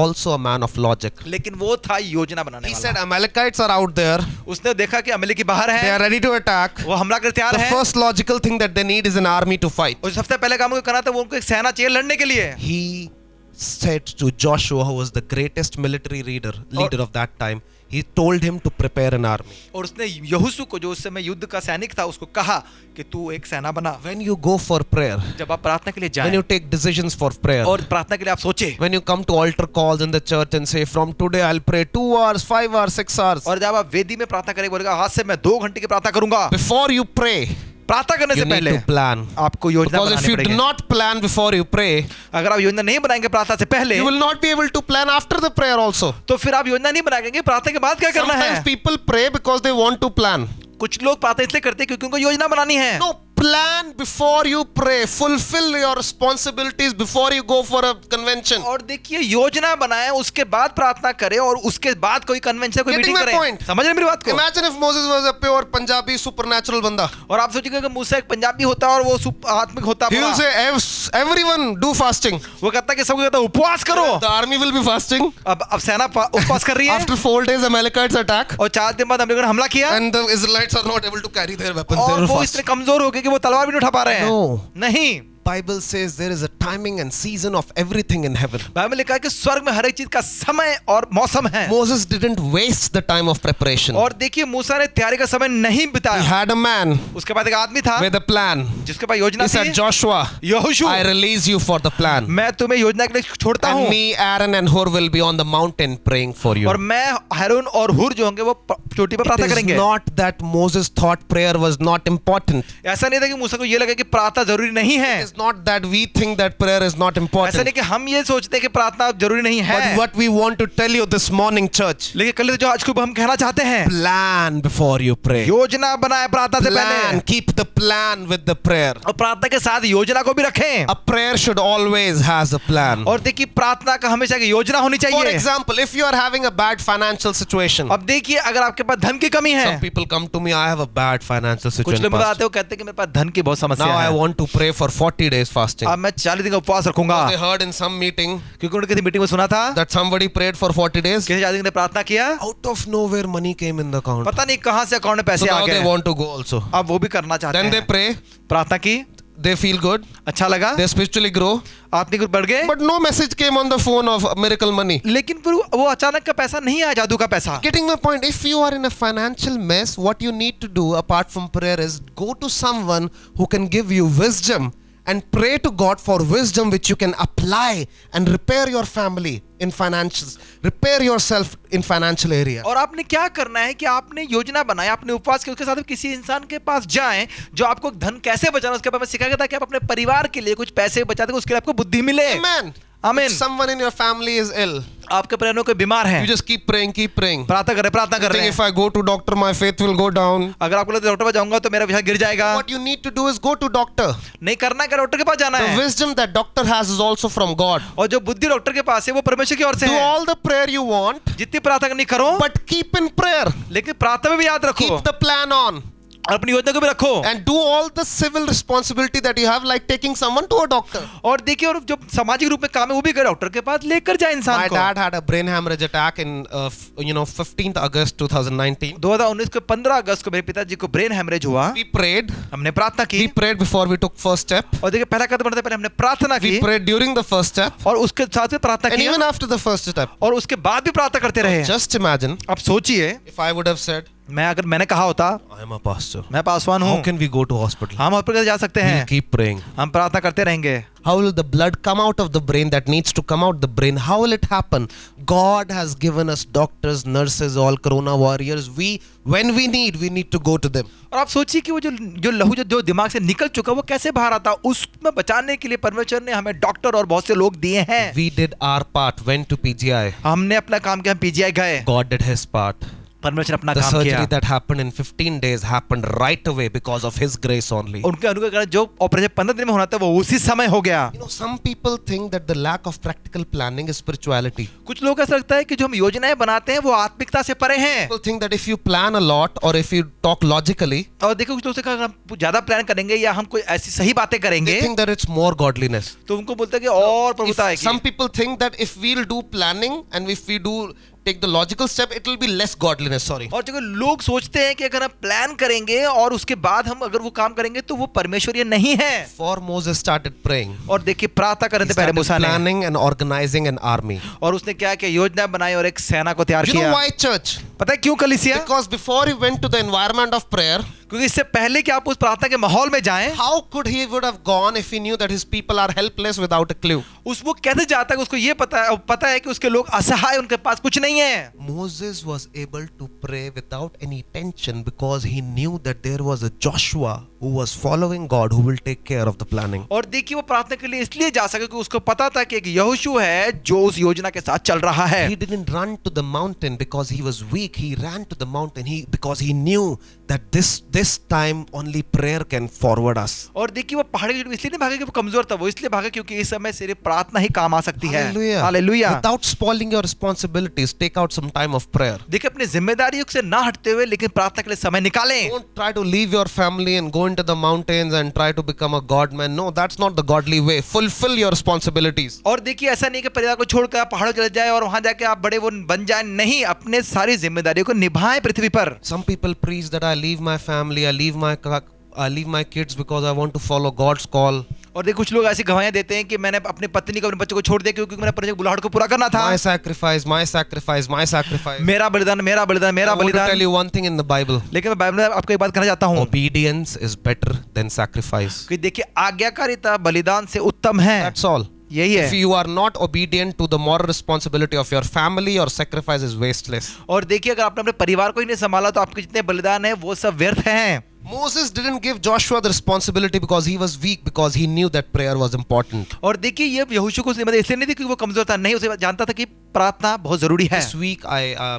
also a man of logic. लेकिन वो था योजना बनाने He वाला। said Amalekites are out there. उसने देखा कि अमलेकी बाहर They है, are ready to attack. वो हमला कर तैयार The है। first logical thing that they need is an army to fight. और सबसे पहले काम को करना था वो उनको एक सेना चाहिए लड़ने के लिए। He said to Joshua, who was the greatest military leader of that time, he told him to prepare an army. और उसने यहोशू को जो उस समय युद्ध का सैनिक था उसको कहा कि तू एक सेना बना। When you go for prayer, जब आप प्रार्थना के लिए when you जाएं take decisions for prayer, और प्रार्थना के लिए आप सोचे, when you come to altar calls in the church and say, from today I'll pray 2 hours, 5 hours, 6 hours. और जब आप वेदी में प्रार्थना करेंगे बोलेगा आज से मैं 2 घंटे की प्रार्थना करूंगा। Before you pray, प्रार्थना करने you से need पहले to plan. आपको योजना Because if बनानी you do पड़ेगी। not plan before you pray, अगर आप योजना नहीं बनाएंगे प्रार्थना से पहले you will not be able to plan after the prayer also. तो फिर आप योजना नहीं बनाएंगे प्रार्थना के बाद क्या करना Sometimes है। people pray because they want to plan. कुछ लोग प्रार्थना इसलिए करते हैं क्योंकि उनको योजना बनानी है। No, plan before you pray. Fulfill your responsibilities before you go for a convention. और देखिए योजना बनाएं उसके बाद प्रार्थना करें और उसके बाद कोई कन्वेंशन कोई Getting मीटिंग my करें। point? समझ रहे हैं मेरी बात को? Imagine if Moses was a pure Punjabi supernatural banda. और आप सोचिए कि मूसा एक पंजाबी होता और वो आत्मिक होता He will पूरा। say, everyone do fasting. वो कहता कि सबको कहता उपवास करो। The army will be fasting. अब सेना उपवास कर रही है After 4 days, Amalekites attack. और 4 दिन बाद हम लोगों ने हमला किया And the Israelites are not able to carry their weapons. They और will वो fast. इतने कमजोर हो गए कि वो तलवार भी नहीं उठा पा रहे हैं। No. नहीं, Bible says there is a timing and season of everything in heaven. Bible में लिखा है कि स्वर्ग में हर एक चीज का समय और मौसम है। Moses didn't waste the time of preparation. और देखिए मूसा ने तैयारी का समय नहीं He बिताया। had a man उसके बाद एक आदमी था with a plan. जिसके पास योजना He said, थी। Joshua, यहोशू, I release you for the plan. मैं तुम्हें योजना के लिए छोड़ता And हूँ me, Aaron and Hur will be on the mountain praying for you. और मैं हारून और हुर जो होंगे वो चोटी पर प्रार्थना It is करेंगे। not that Moses thought prayer was not important. ऐसा नहीं था कि मूसा को ये लगा कि प्रार्थना जरूरी नहीं है। It is not that we think that prayer is not ऐसा important. नहीं कि हम ये सोचते हैं कि प्रार्थना जरूरी नहीं है। But what we want to tell you this morning, church, लेकिन कल जो आज को हम कहना चाहते हैं, plan before you pray. योजना बनाए प्रार्थना से Plan, पहले keep the plan with the prayer. और प्रार्थना के साथ योजना को भी रखें। A prayer should always has a plan. और देखिए प्रार्थना का हमेशा की योजना होनी For चाहिए। example, if you are having a bad financial situation, अब देखिए अगर आपके पास धन की कमी है, some people come to me, I have a bad financial कुछ situation. लोग Pastor. आते हो कहते हैं कि मेरे पास धन की बहुत समस्या Now I है। want to pray for 40 days fasting. अब मैं 40 दिन का उपवास रखूंगा They heard in some meeting क्योंकि उन्होंने किसी मीटिंग में सुना था that somebody prayed for 40 days. किसी आदमी ने प्रार्थना किया, Out of nowhere, money came in the account. पता नहीं कहाँ से अकाउंट में So पैसे आ now they गए। want to go also. अब वो भी करना चाहते Then they हैं। pray. प्रार्थना की, they feel good, अच्छा लगा, they spiritually grow, आत्मिक रूप बढ़ गए, but no message came on the phone of miracle money. लेकिन फिर वो अचानक का पैसा नहीं आया, जादू का पैसा। Getting my point? If you are in a financial mess, what you need to do apart from prayer is go to someone who can give you wisdom and pray to God for wisdom which you can apply and repair your family in financials, repair yourself in financial area. और आपने क्या करना है कि आपने योजना बनाई, आपने उपवास किया, उसके साथ आप किसी इंसान के पास जाएं जो आपको धन कैसे बचाना उसके बारे में सिखाएगा, ताकि आप अपने परिवार के लिए कुछ पैसे बचा दें, उसके लिए आपको बुद्धि मिले। Amen. Amen. If someone in your family is ill, आपके परिवार में कोई बीमार है, you just keep praying, keep praying. प्रार्थना कर रहे, प्रार्थना कर रहे Think हैं। if I go to doctor, my faith will go down. अगर आपको लगता है डॉक्टर पास जाऊंगा तो मेरा विश्वास गिर जाएगा, What you need to do is go to doctor. नहीं करना है, डॉक्टर के पास जाना The है। wisdom that doctor has is also from God. और जो बुद्धि डॉक्टर के पास है वो परमेश्वर की ओर से Do है। all the prayer you want, जितनी प्रार्थना करनी करो, but keep in prayer. लेकिन प्रार्थना में भी याद रखो Keep the plan on. और अपनी योजना को भी रखो। And do all the civil responsibility that you have, like taking someone to a doctor. और देखिए, और जो सामाजिक रूप में काम है वो भी डॉक्टर के पास लेकर जाए इंसान My को। dad had a brain hemorrhage attack in 15th August 2019. 2019 के 15 अगस्त को मेरे पिताजी को ब्रेन हेमरेज हुआ। We prayed. हमने प्रार्थना की, We prayed before we took first step. और देखिए पहला कदम बढ़ते पहले हमने प्रार्थना की, We prayed during the first step, और उसके साथ में प्रार्थना and की, even after the first step. और उसके बाद भी प्रार्थना करते रहे। Just imagine अब सोचिए, if I would have said, मैंने कहा होता I am a pastor. मैं पासवान हूँ, How can we go to hospital? हम हॉस्पिटल जा सकते We'll हैं, keep praying. हम प्रार्थना करते रहेंगे। How will the blood come out of the brain that needs to come out the brain? How will it happen? God has given us doctors, nurses, all corona warriors. When we need to go to them. और आप सोचिए कि वो जो लहू जो दिमाग से निकल चुका वो कैसे बाहर आता, उसमें बचाने के लिए परमेश्वर ने हमें डॉक्टर और बहुत से लोग दिए हैं। We did our part, went to PGI. हमने अपना काम किया, हम पीजीआई गए, God did his part. परमेश्वर अपना The काम surgery किया। that happened in 15 days happened right away because of his grace only. उनके अनुग्रह के कारण जो ऑपरेशन 15 दिन में होना था वो उसी समय हो गया। You know, some people think that the lack of practical planning is spirituality. कुछ लोग ऐसा लगता है कि जो हम योजनाएं बनाते हैं वो आत्मिकता से परे हैं। People think that if you plan a lot or if you talk logically, और देखो कुछ लोग से अगर हम ज्यादा प्लान करेंगे या हम कोई ऐसी सही बातें they करेंगे think that it's more godliness. तो उनको बोलते हैं कि और प्रभुता If some आएगी। people think that if we'll do planning and if we do take the logical step, it will be less godliness. Sorry. और जो लोग सोचते हैं कि अगर हम प्लान करेंगे और उसके बाद हम अगर वो काम करेंगे तो वो परमेश्वरीय नहीं है। For Moses started praying. और देखिए प्रार्थना करने He से पहले started मूसा ने, planning and organizing an army. और उसने क्या किया, योजना बनाई और एक सेना को तैयार You know किया। why, church? पता है क्यों कलीसिया? Because before he went to the environment of prayer, क्योंकि इससे पहले कि आप उस प्रार्थना के माहौल में जाएं, how could he would have gone if he knew that his people are helpless without a clue? वो कैसे जाता है, उसको ये पता है कि उसके लोग असहाय, उनके पास कुछ नहीं है। Moses was able to pray without any tension because he knew that there was a Joshua who was following God who will take care of the planning. और देखिए वो प्रार्थना के लिए इसलिए जा सके कि उसको पता था कि एक यहोशू है जो उस योजना के साथ चल रहा है। He didn't run to the mountain because he was weak. He ran to the mountain because he knew that this time only prayer can forward us. और देखिए वो पहाड़ी की इसलिए नहीं भागा कि वो कमजोर था, वो इसलिए भागा क्योंकि इस समय सिर्फ प्रार्थना ही काम आ सकती है। Hallelujah. Hallelujah. Without spoiling your responsibilities, take out some time of prayer. देखिए अपनी जिम्मेदारियों से ना हटते हुए लेकिन प्रार्थना के लिए समय निकालें। Don't try to leave your family and go into the mountains and try to become a god man. No, that's not the godly way. Fulfill your responsibilities. और देखिए ऐसा नहीं कि परिवार को छोड़कर आप पहाड़ों चले जाए और वहां जाके आप बड़े वो बन जाए, नहीं, अपने सारी जिम्मेदारियों को निभाएं पृथ्वी पर। Some people preach that I leave my family, I leave my kids because I want to follow God's call. और देखिए कुछ लोग ऐसी गवाहियां देते हैं कि मैंने अपनी पत्नी को, अपने बच्चों को छोड़ दिया क्योंकि मैंने परमेश्वर की बुलाहट को पूरा करना था। My sacrifice, my sacrifice, my sacrifice. मेरा बलिदान, मेरा बलिदान, मेरा I want to tell बलिदान। you one thing in the Bible. लेकिन मैं बाइबल में आपको एक बात कहना चाहता हूँ Obedience is better than sacrifice. कि देखिए आज्ञाकारिता बलिदान से उत्तम है। That's all. यही If है। you are not obedient to the moral responsibility of your family, your sacrifice is wasteless. और देखिए अगर आपने अपने परिवार को ही नहीं संभाला तो आपके जितने बलिदान है वो सब व्यर्थ हैं। Moses didn't give Joshua the responsibility because he was weak, because he knew that prayer was important. और देखिए ये यहोशू को जिम्मेदारी इसलिए नहीं थी क्योंकि वो कमजोर था, नहीं, उसे जानता था कि प्रार्थना बहुत जरूरी है। This week,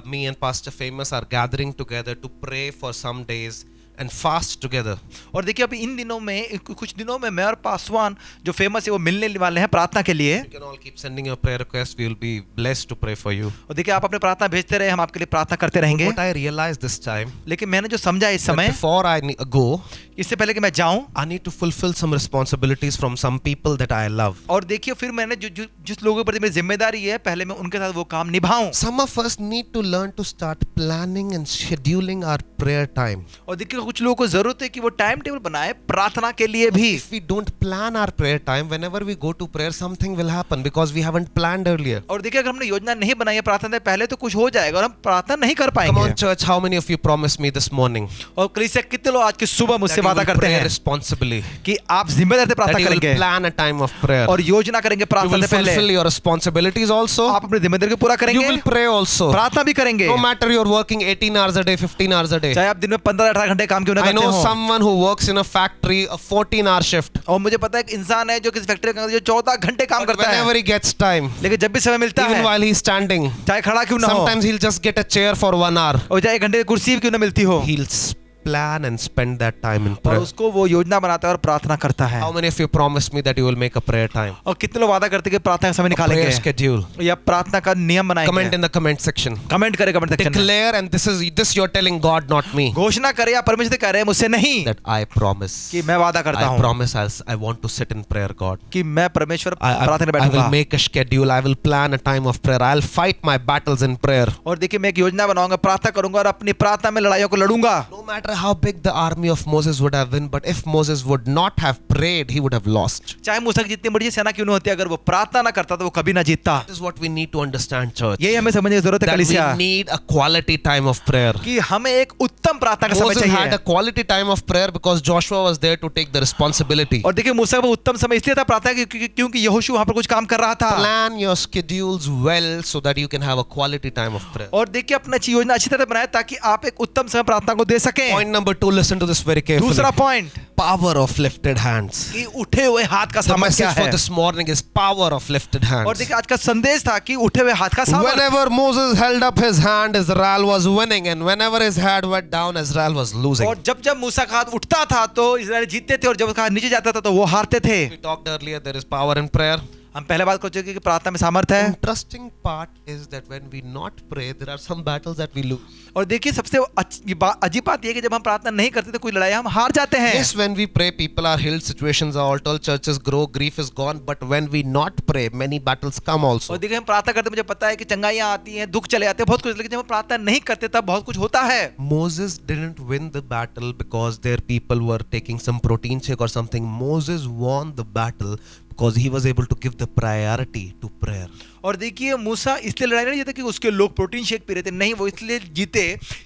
me and Pastor Famous are gathering together to pray for some days and fast together. और देखिए अभी इन दिनों में, कुछ दिनों में मैं और पासवान जो फेमस है वो मिलने वाले हैं प्रार्थना के लिए। You can all keep sending your prayer requests. We will be blessed to pray for you. और देखिए आप अपने प्रार्थना भेजते रहे, हम आपके लिए प्रार्थना करते रहेंगे। What I realized this time, लेकिन मैंने जो समझा इस that समय, before I go, इससे पहले कि मैं जाऊं, I need to fulfill some responsibilities from some people that I love. और देखिए फिर मैंने जिस लोगों पर मेरी जिम्मेदारी है पहले मैं उनके साथ वो काम निभाऊं। Some of us need to learn to start planning and scheduling our prayer time. और देखिए कुछ लोगों को जरूरत है कि वो टाइम टेबल बनाए प्रार्थना के लिए भी। If we don't plan our prayer time, whenever we go to prayer, something will happen because we haven't planned earlier. और देखिए, अगर हमने योजना नहीं बनाई है प्रार्थना से पहले तो कुछ हो जाएगा और हम प्रार्थना नहीं कर Come पाएंगे। on, church, how many of you promised me this morning और कलीसिया कितने लोग आज की सुबह that मुझसे you वादा will करते pray हैं responsibly, कि आप जिम्मेदारी से that प्रार्थना you will करेंगे plan a time of prayer, और योजना करेंगे you प्रार्थना will से पहले, fulfill your responsibilities also, आप अपनी जिम्मेदारी को पूरा you करेंगे, will pray also. प्रार्थना भी करेंगे। No matter you're working 18 hours a day, 15 hours a day. चाहे आप दिन में 15-18 घंटे काम क्यों ना I करते know हो। someone who works in a factory, a 14-hour shift. और मुझे पता है एक इंसान है जो किसी फैक्ट्री में जो 14 घंटे काम But करता है, whenever he gets time, लेकिन जब भी समय मिलता even है, while he's standing, चाहे खड़ा क्यों ना हो, sometimes he'll just get a chair for 1 hour. और चाहे 1 घंटे की कुर्सी भी क्यों ना मिलती हो, He'll plan and spend that time in और prayer. उसको वो योजना बनाता है और प्रार्थना करता है। How many of you promised me that you will make a prayer time? और कितने लोग वादा करते हैं कि प्रार्थना का समय Prayer निकालेंगे schedule. या प्रार्थना का नियम Comment बनाएंगे। in the comment section. Comment करें कमेंट सेक्शन में, Declare, and this you're telling God, not me. घोषणा करें या परमेश्वर से कह रहे हैं, मुझसे नहीं, That I promise. कि मैं वादा करता I हूँ promise I want to sit in prayer, God. कि मैं परमेश्वर I प्रार्थना में will बैठूंगा। make a schedule. I will plan a time of prayer. I'll fight my battles in prayer. और देखिए, मैं एक योजना बनाऊंगा, प्रार्थना करूंगा और अपनी प्रार्थना में लड़ाइयों को लड़ूंगा। No matter how big the army of Moses would have been, but if Moses would not have prayed, he would have lost. चाहे मूसा की जितनी बड़ी सेना क्यों न होती, अगर वो प्रार्थना ना करता तो वो कभी ना जीतता। That is what we need to understand, church. यही हमें समझने की जरूरत है That कलीसिया, we need a quality time of prayer. कि हमें एक उत्तम प्रार्थना का समय Moses had चाहिए। a quality time of prayer because Joshua was there to take the responsibility. और देखिए, मूसा को उत्तम समय इसलिए था प्रार्थना क्योंकि यहोशू वहां पर कुछ काम कर रहा था। Plan your schedules well so that you can have a quality time of prayer. और देखिए, अपना योजना अच्छी तरह बनाए ताकि आप एक उत्तम समय प्रार्थना को दे सकें। Point number 2, listen to this very carefully. दूसरा point, Power of lifted hands. कि उठे हुए हाथ का The सामर्थ्य क्या message for है। this morning is power of lifted और hands. देखिए, आज का संदेश था कि उठे हुए हाथ का सामर्थ्य। Whenever Moses held up his hand, Israel was winning, and whenever his hand went down, Israel was losing. और जब जब मूसा का हाथ उठता था तो इस्राएल जीतते थे और जब उसका हाथ नीचे जाता था तो वो हारते थे। We talked earlier, there is power in prayer. हम पहले बात कर चुके कि प्रार्थना में सामर्थ्य है। Interesting part is that when we not pray, there are some battles that we lose. और देखिए, सबसे अजीब बात यह है कि जब हम प्रार्थना नहीं करते तो कोई लड़ाई हम हार जाते हैं। Yes, when we pray, people are healed, situations are altered, churches grow, grief is gone. But when we not pray, many battles come also. और देखिए, हम प्रार्थना करते मुझे पता है कि चंगाइयां आती हैं, दुख चले आते हैं, बहुत कुछ, लेकिन जब हम प्रार्थना नहीं करते तब बहुत कुछ होता है। Moses didn't win the battle because their people were taking some protein shake or something. Moses won the battle because he was able to give the priority to prayer. और देखिए, मूसा इसलिए लड़ाई नहीं जीता कि उसके लोग प्रोटीन शेक पी रहे थे, नहीं, वो इसलिए जीते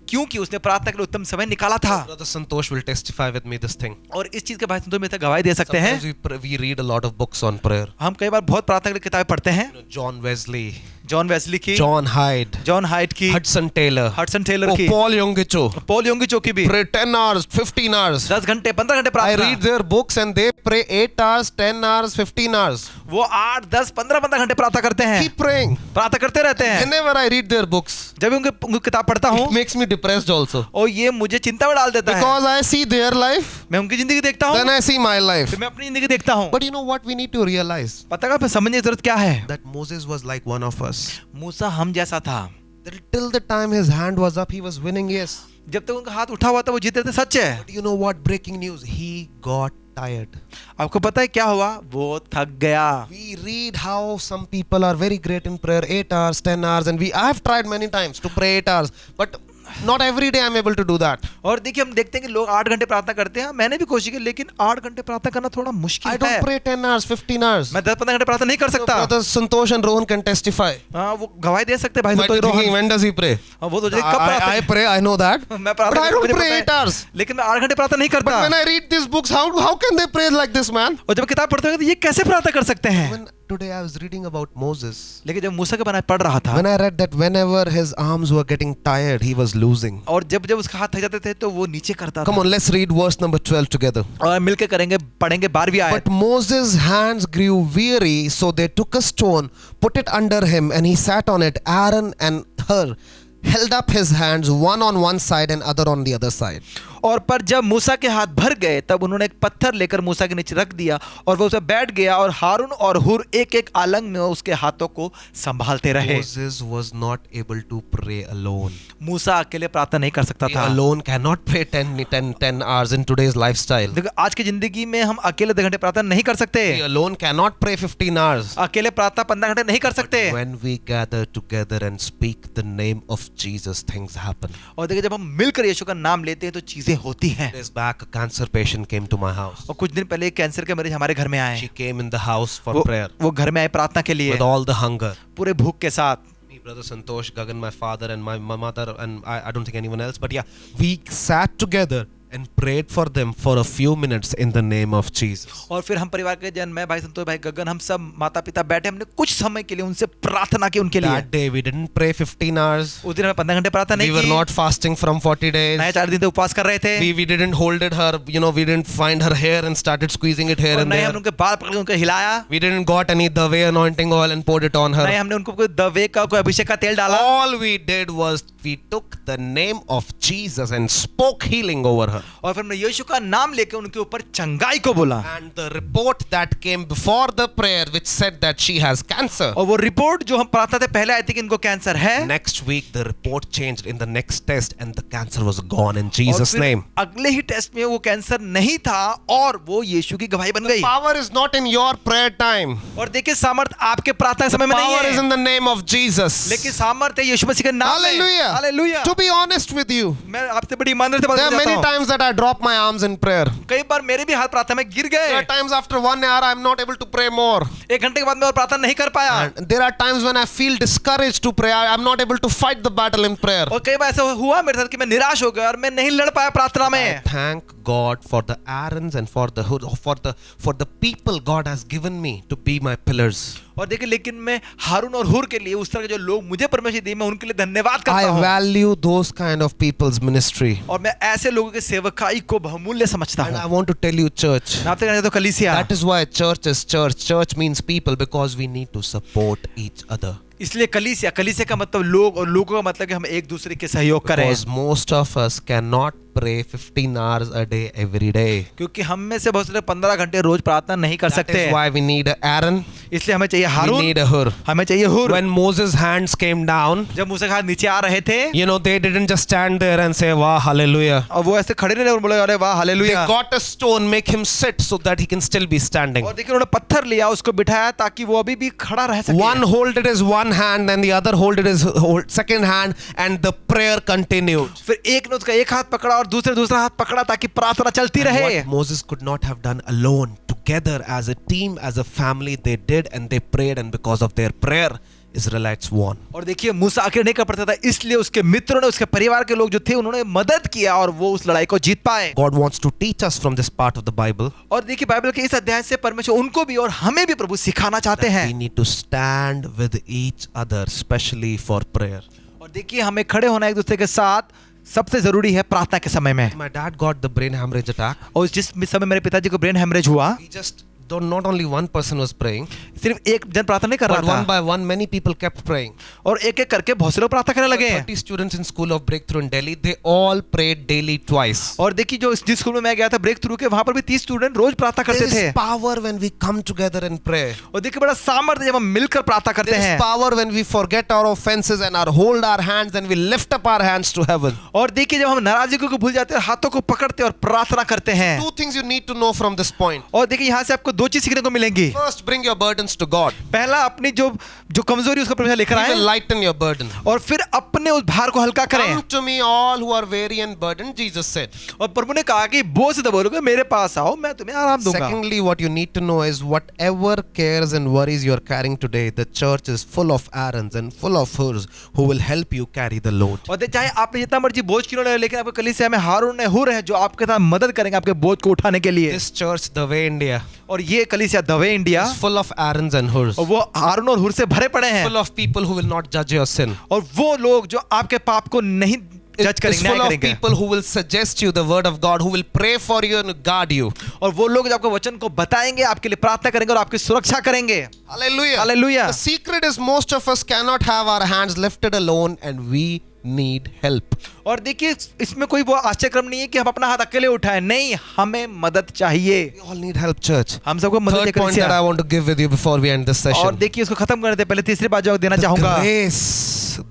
क्योंकि उसने प्रार्थना के लिए उत्तम समय निकाला था। Brother Santosh will testify with me this thing. और इस चीज के भाई संतोष में तो गवाही दे सकते हैं। Sometimes we read a lot of books on prayer. हम कई बार बहुत प्रार्थना की किताबें पढ़ते हैं, John Wesley, जॉन वेस्ली की, John Hyde, जॉन हाइट की, Hudson Taylor, हडसन टेलर की, Paul Yonggi Cho. पॉल योंगी की भी। Pray 10 hours, 15 hours. 10 घंटे 15 घंटे I प्रार्थना। read their books and they pray 8 hours, 10 hours, 15 hours. वो 8, 10, 15 घंटे प्रार्थना करते हैं, Keep praying. प्रार्थना करते रहते हैं। Whenever I read their books, जब भी उनकी किताब पढ़ता हूँ it makes me depressed also. और ये मुझे चिंता में डाल देता है। Because I see their life, मैं उनकी जिंदगी देखता हूँ, then I see my life. फिर मैं अपनी जिंदगी देखता हूँ। But you know what we need to realize? पता का समझने की जरूरत क्या है। That Moses was like one of us. मूसा हम जैसा था। That till the time his hand was up, he was winning, yes. जब तक उनका हाथ उठा हुआ था वो जीते थे, सच है। But you know what? Breaking news. He got tired. आपको पता है क्या हुआ? वो थक गया। We read how some people are very great in prayer, 8 hours, 10 hours, and I have tried many times to pray 8 hours, but not every day I'm able to do that. और देखिए, हम देखते हैं कि लोग 8 घंटे प्रार्थना करते हैं, मैंने भी कोशिश की, लेकिन 8 घंटे प्रार्थना करना थोड़ा मुश्किल I है। don't pray 10 hours, 15 hours. मैं 10-15 घंटे प्रार्थना नहीं कर So सकता। Brother Santosh and Rohan can testify. हाँ, वो गवाही दे सकते हैं भाई Might Santosh be thinking, Rohan. when does he pray? हाँ, वो तो कब प्रार्थना I pray, I know that. मैं But प्रार्थना I करता हूँ, don't मुझे pray पता 8 है। hours. लेकिन मैं 8 घंटे प्रार्थना नहीं But करता। when I read these books, how can they pray like this, man? और जब किताब पढ़ते हैं तो ये कैसे प्रार्थना कर सकते हैं। When today I was reading about Moses, लेकिन जब मूसा के बारे में पढ़ रहा था, when I read that whenever his arms were getting tired, he was losing. और जब जब उसका हाथ थक जाते थे तो वो नीचे करता Come था। on, let's read verse number 12 together. और मिलके करेंगे, पढ़ेंगे 12वीं आयत। But Moses' hands grew weary, so they took a stone, put it under him, and he sat on it. Aaron and Hur held up his hands, one on one side and other on the other side. और पर जब मूसा के हाथ भर गए तब उन्होंने एक पत्थर लेकर मूसा के नीचे रख दिया और वो उसे बैठ गया और हारून और हुर एक एक आलंग में उसके हाथों को संभालते रहे। Moses was not able to pray alone. मूसा अकेले प्रार्थना नहीं कर सकता He था। alone cannot pray 10 hours in today's lifestyle. देखो, आज की जिंदगी में हम अकेले 2 घंटे प्रार्थना नहीं कर सकते। He alone cannot pray 15 hours. अकेले प्रार्थना 15 घंटे नहीं कर सकते। When we gather together and speak the name of Jesus, things happen. और देखिए, जब हम मिलकर यीशु का नाम लेते हैं तो चीजें होती हैं। Days back, a cancer patient came to my house. और कुछ दिन पहले एक कैंसर के मरीज हमारे घर में आए। She came in the house for prayer वो घर में आए प्रार्थना के लिए with all the hunger. पूरे भूख के साथ। Me, brother Santosh, Gagan, my father, and my mother, and I don't think anyone else, but yeah, we sat together and prayed for them for a few minutes in the name of Jesus. और फिर हम परिवार के जन, मैं भाई संतोष भाई गगन, हम सब माता पिता बैठे, हमने कुछ समय के लिए उनसे प्रार्थना की उनके लिए। That day we didn't pray 15 hours. उस दिन हमें 15 घंटे प्रार्थना नहीं We were की। not fasting from 40 days. नए 4 दिन तक उपवास कर रहे थे। We didn't hold it her, we didn't find her hair and started squeezing it here और and नहीं there. हमने उनके बाल पकड़ के उनको हिलाया। We didn't got any Dave anointing oil and poured it on नहीं her. हमने उनको कोई दवे का कोई अभिषेक का तेल डाला। All we did was we took the name of Jesus and spoke healing over her. और फिर हमने यीशु का नाम लेके उनके ऊपर चंगाई को बोला। And the report that came before the prayer which said that she has cancer. और वो रिपोर्ट जो हम प्रार्थना से पहले आई थी कि इनको कैंसर है। Next week the report changed in the next test and the cancer was gone in और Jesus' फिर name. अगले ही टेस्ट में वो कैंसर नहीं था और वो यीशु की गवाही बन गई। Power is not in your prayer time. और देखिए सामर्थ आपके प्रार्थना समय में नहीं Power is है, in the name of Jesus. लेकिन सामर्थ है यीशु मसीह के नाम में। Hallelujah. Hallelujah. To be honest with you, मैं आपसे बड़ी ईमानदारी से बात there are करता many हूँ। times that I drop my arms in prayer. कई बार मेरे भी हाथ प्रार्थना में गिर There are गए। times after 1 hour I'm not able to pray more. 1 घंटे के बाद मैं और प्रार्थना नहीं कर पाया। And there are times when I feel discouraged to pray. I'm not able to fight the battle in prayer. और कई बार ऐसा हुआ मेरे साथ कि मैं निराश हो गया और मैं नहीं लड़ पाया प्रार्थना I में। thank God for the Aarons and for the people God has given me to be my pillars. और देखिए लेकिन मैं हारून और हुर के लिए उस तरह के जो लोग मुझे परमेश्वर दिए मैं उनके लिए धन्यवाद करता I हूँ। value those kind of people's ministry. और मैं ऐसे लोगों के सेवकाई को बहुमूल्य समझता And I हूँ। want to tell you, church, मैं आपसे कहना चाहता हूँ कलीसिया, that is why church is church. Church means people because we need to support each other. इसलिए कलीसिया का मतलब लोग और लोगों का मतलब कि हम एक दूसरे के सहयोग करें। Because most of us cannot pray 15 hours a day every day. क्योंकि हम में से बहुत सारे 15 घंटे रोज प्रार्थना नहीं कर That सकते is why we need Aaron, इसलिए हमें चाहिए we Haroon, need a Hur. हमें चाहिए हुर। When Moses' hands came down, जब मूसा के हाथ नीचे आ रहे थे they didn't just stand there and say, "Wow, hallelujah." और वो ऐसे खड़े नहीं रहे और बोले अरे वाह They hallelujah. got a stone, make him sit so that he can still be standing. और देखिए उन्होंने पत्थर लिया उसको बिठाया ताकि वो अभी भी खड़ा रह सके। One hold it as one hand and the other hold it as second hand, and the prayer continued. फिर एक ने उसका एक हाथ पकड़ा और दूसरा हाथ पकड़ा ताकि प्रार्थना चलती And रहे। what Moses could not have done alone, together as a team, as a family, they did and they prayed, and because of their prayer, Israelites won. और देखिए मूसा अकेले नहीं कर पाता था इसलिए उसके मित्रों ने उसके परिवार के लोग जो थे उन्होंने मदद किया और वो उस लड़ाई को जीत पाए। God wants to teach us from this part of the Bible और देखिए बाइबल के इस अध्याय से परमेश्वर उनको भी और हमें भी प्रभु सिखाना चाहते that हैं। we need to stand with each other, especially for prayer. और देखिए हमें खड़े होना एक दूसरे के साथ सबसे जरूरी है प्रार्थना के समय में। My dad got the brain hemorrhage attack. और जिस समय मेरे पिताजी को ब्रेन हेमरेज हुआ, He just not only one person was praying, सिर्फ एक जन प्रार्थना नहीं कर but रहा one था by one many people kept praying. और एक एक करके बहुत से लोग प्रार्थना करने लगे। 30 students in School of Breakthrough in Delhi, they all prayed daily twice. और देखिए जो जिस स्कूल में मैं गया था ब्रेक थ्रू के वहां पर भी 30 स्टूडेंट रोज प्रार्थना There करते थे। is power when we come together and pray. और देखिए बड़ा सामर्थ्य है जब हम मिलकर प्रार्थना करते There is हैं। power when we forget our offenses and hold our hands and we lift up our hands to heaven. और देखिए जब हम नाराजगी को भूल जाते हैं हाथों को पकड़ते और प्रार्थना करते हैं। Two things you need to know from this point. और देखिए यहाँ से आपको दो चीज सीखने को मिलेंगी। First, bring your burdens to God. पहला अपनी जो कमजोरी उसका परमेश्वर लेकर He will आए lighten your burden. और फिर अपने उस भार को हल्का करें। Come to me all who are weary and burdened, Jesus said. और प्रभु ने कहा कि बोझ से दबोलोगे मेरे पास आओ मैं तुम्हें आराम दूंगा। Secondly, what you need to know is whatever cares and worries you are carrying today, the church is full of Aarons and full of Hurs who will help you carry the load. और चाहे आपने जितना मर्जी बोझ क्यों ना ले लेकिन आपके कलीसिया में हारून है हुर है जो आपके साथ मदद करेंगे आपके बोझ को उठाने के लिए। This church, the way India, और ये कलीसिया Dave India is full of Aarons and Hurs. और वो हारून और हुर से भरे पड़े हैं। Full of people who will not judge your sin. और वो लोग जो आपके पाप को नहीं जज It's करेंगे, full न्याय of करेंगे। people who will suggest you the word of God, who will pray for you and guard you. और वो लोग जो आपको वचन को बताएंगे आपके लिए प्रार्थना करेंगे और आपकी सुरक्षा करेंगे। Hallelujah. Hallelujah. The secret is most of us cannot have our hands lifted alone and we need help. और देखिए इसमें कोई वो आश्चर्यक्रम नहीं है कि हम अपना हाथ अकेले उठाएं, नहीं हमें मदद चाहिए। We all need help, church. हम सबको मदद Third point that I want to give with you before we end this और session. देखिए इसको खत्म करने से पहले तीसरी बात जो देना चाहूंगा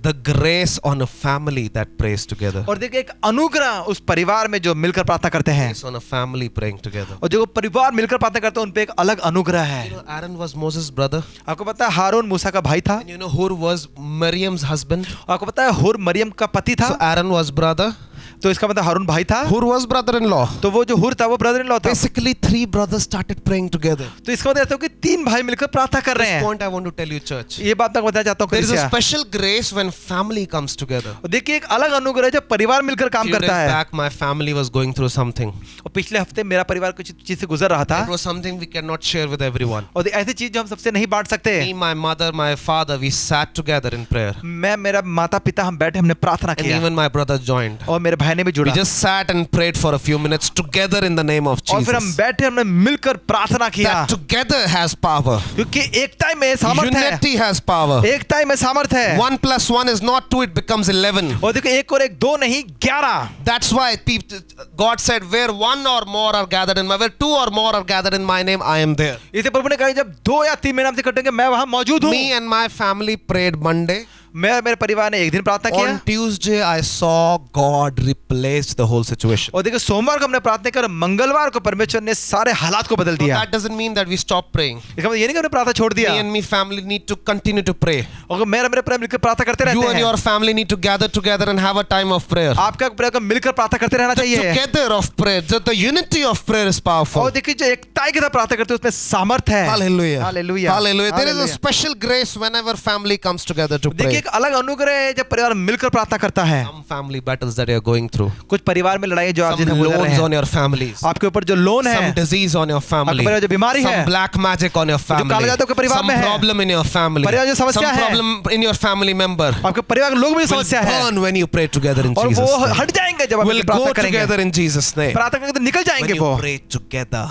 The grace on a family that prays together. और देखिए एक अनुग्रह उस परिवार में जो मिलकर प्रार्थना करते हैं Grace on a family praying together. और जो परिवार मिलकर प्रार्थना करते हैं उन पे एक अलग अनुग्रह है। You know, Aaron was Moses' brother. आपको पता है हारून मूसा का भाई था। And you know, Hur was Miriam's husband. आपको पता है हुर मरियम का पति था। So Aaron was brother. तो इसका मतलब हारून भाई था, Hur was brother-in-law. तो वो जो हुर था वो ब्रदर इन लॉ था। Basically, 3 brothers started praying together. तो इसका मतलब ऐसा हो कि 3 भाई मिलकर प्रार्थना कर रहे This हैं। point I want to tell you, church. ये बात मैं बताना चाहता हूँ There is a कलीसिया। special grace when family comes together. और देखिए एक अलग अनुग्रह है जब परिवार मिलकर काम Few days करता है। back, my family was going through something. और पिछले हफ्ते मेरा परिवार कुछ चीज से गुजर रहा था, It was something we cannot share with everyone. और ऐसी चीज जो हम सबसे नहीं बांट सकते। Me, my mother, my father, we sat together in prayer. मैं, मेरा माता पिता, हम बैठे, हमने प्रार्थना And किया, even my brother joined. और मेरे भाई ने भी We जुड़ा, just sat and prayed for a few minutes together in the name of और फिर हम Jesus. बैठे, हमने मिलकर प्रार्थना किया, That together has power. क्योंकि एकता में सामर्थ है, Unity has power. एकता में सामर्थ है। 1 + 1 is not 2, it becomes 11. और देखो 1 और 1 2 नहीं 11। That's why God said, where 1 or more are gathered in my, where 2 or more are gathered in my name, I am there. इसे प्रभु ने कहा जब 2 या 3 मेरे नाम से इकट्ठे होंगे मैं वहां मौजूद हूं। Me and my family prayed Monday. मैं, मेरे परिवार ने एक दिन प्रार्थना किया, On Tuesday, I saw God replaced the whole situation. और देखो सोमवार को हमने प्रार्थना कर, मंगलवार को परमेश्वर ने सारे हालात को बदल So दिया। that doesn't mean that we stop praying. इसका मतलब ये नहीं कि हमने प्रार्थना छोड़ दिया, Me and me family need to continue to pray. और मेरे परिवार मिलकर प्रार्थना करते You रहते and हैं। your family need to gather together and have a time of prayer. आपका परिवार मिलकर प्रार्थना करते रहना The चाहिए। together of prayer, the unity of prayer is powerful. और देखिए जो एकता के साथ प्रार्थना करते हैं उसमें सामर्थ है। Hallelujah. Hallelujah. Hallelujah. There is a Hallelujah. special grace whenever family comes together to देखिए pray. एक अलग अनुग्रह है जब परिवार मिलकर प्रार्थना करता है। Some family battles that you are going through. कुछ परिवार में लड़ाई जो आप Some जिन्हें गुजर रहे loans हैं, on your families. आपके ऊपर जो लोन है, Some disease on your family. आपके परिवार जो बीमारी Some है, black magic on your family. काला जादू के परिवार Some में है, problem in your family. परिवार जो Some समस्या है, problem in your family member. आपके परिवार के लोग में Will समस्या है, burn when you pray together in और Jesus' वो name. हट जाएंगे जब आप Will प्रार्थना go करेंगे। together in Jesus' name. प्रार्थना करेंगे तो निकल जाएंगे When वो, you pray together.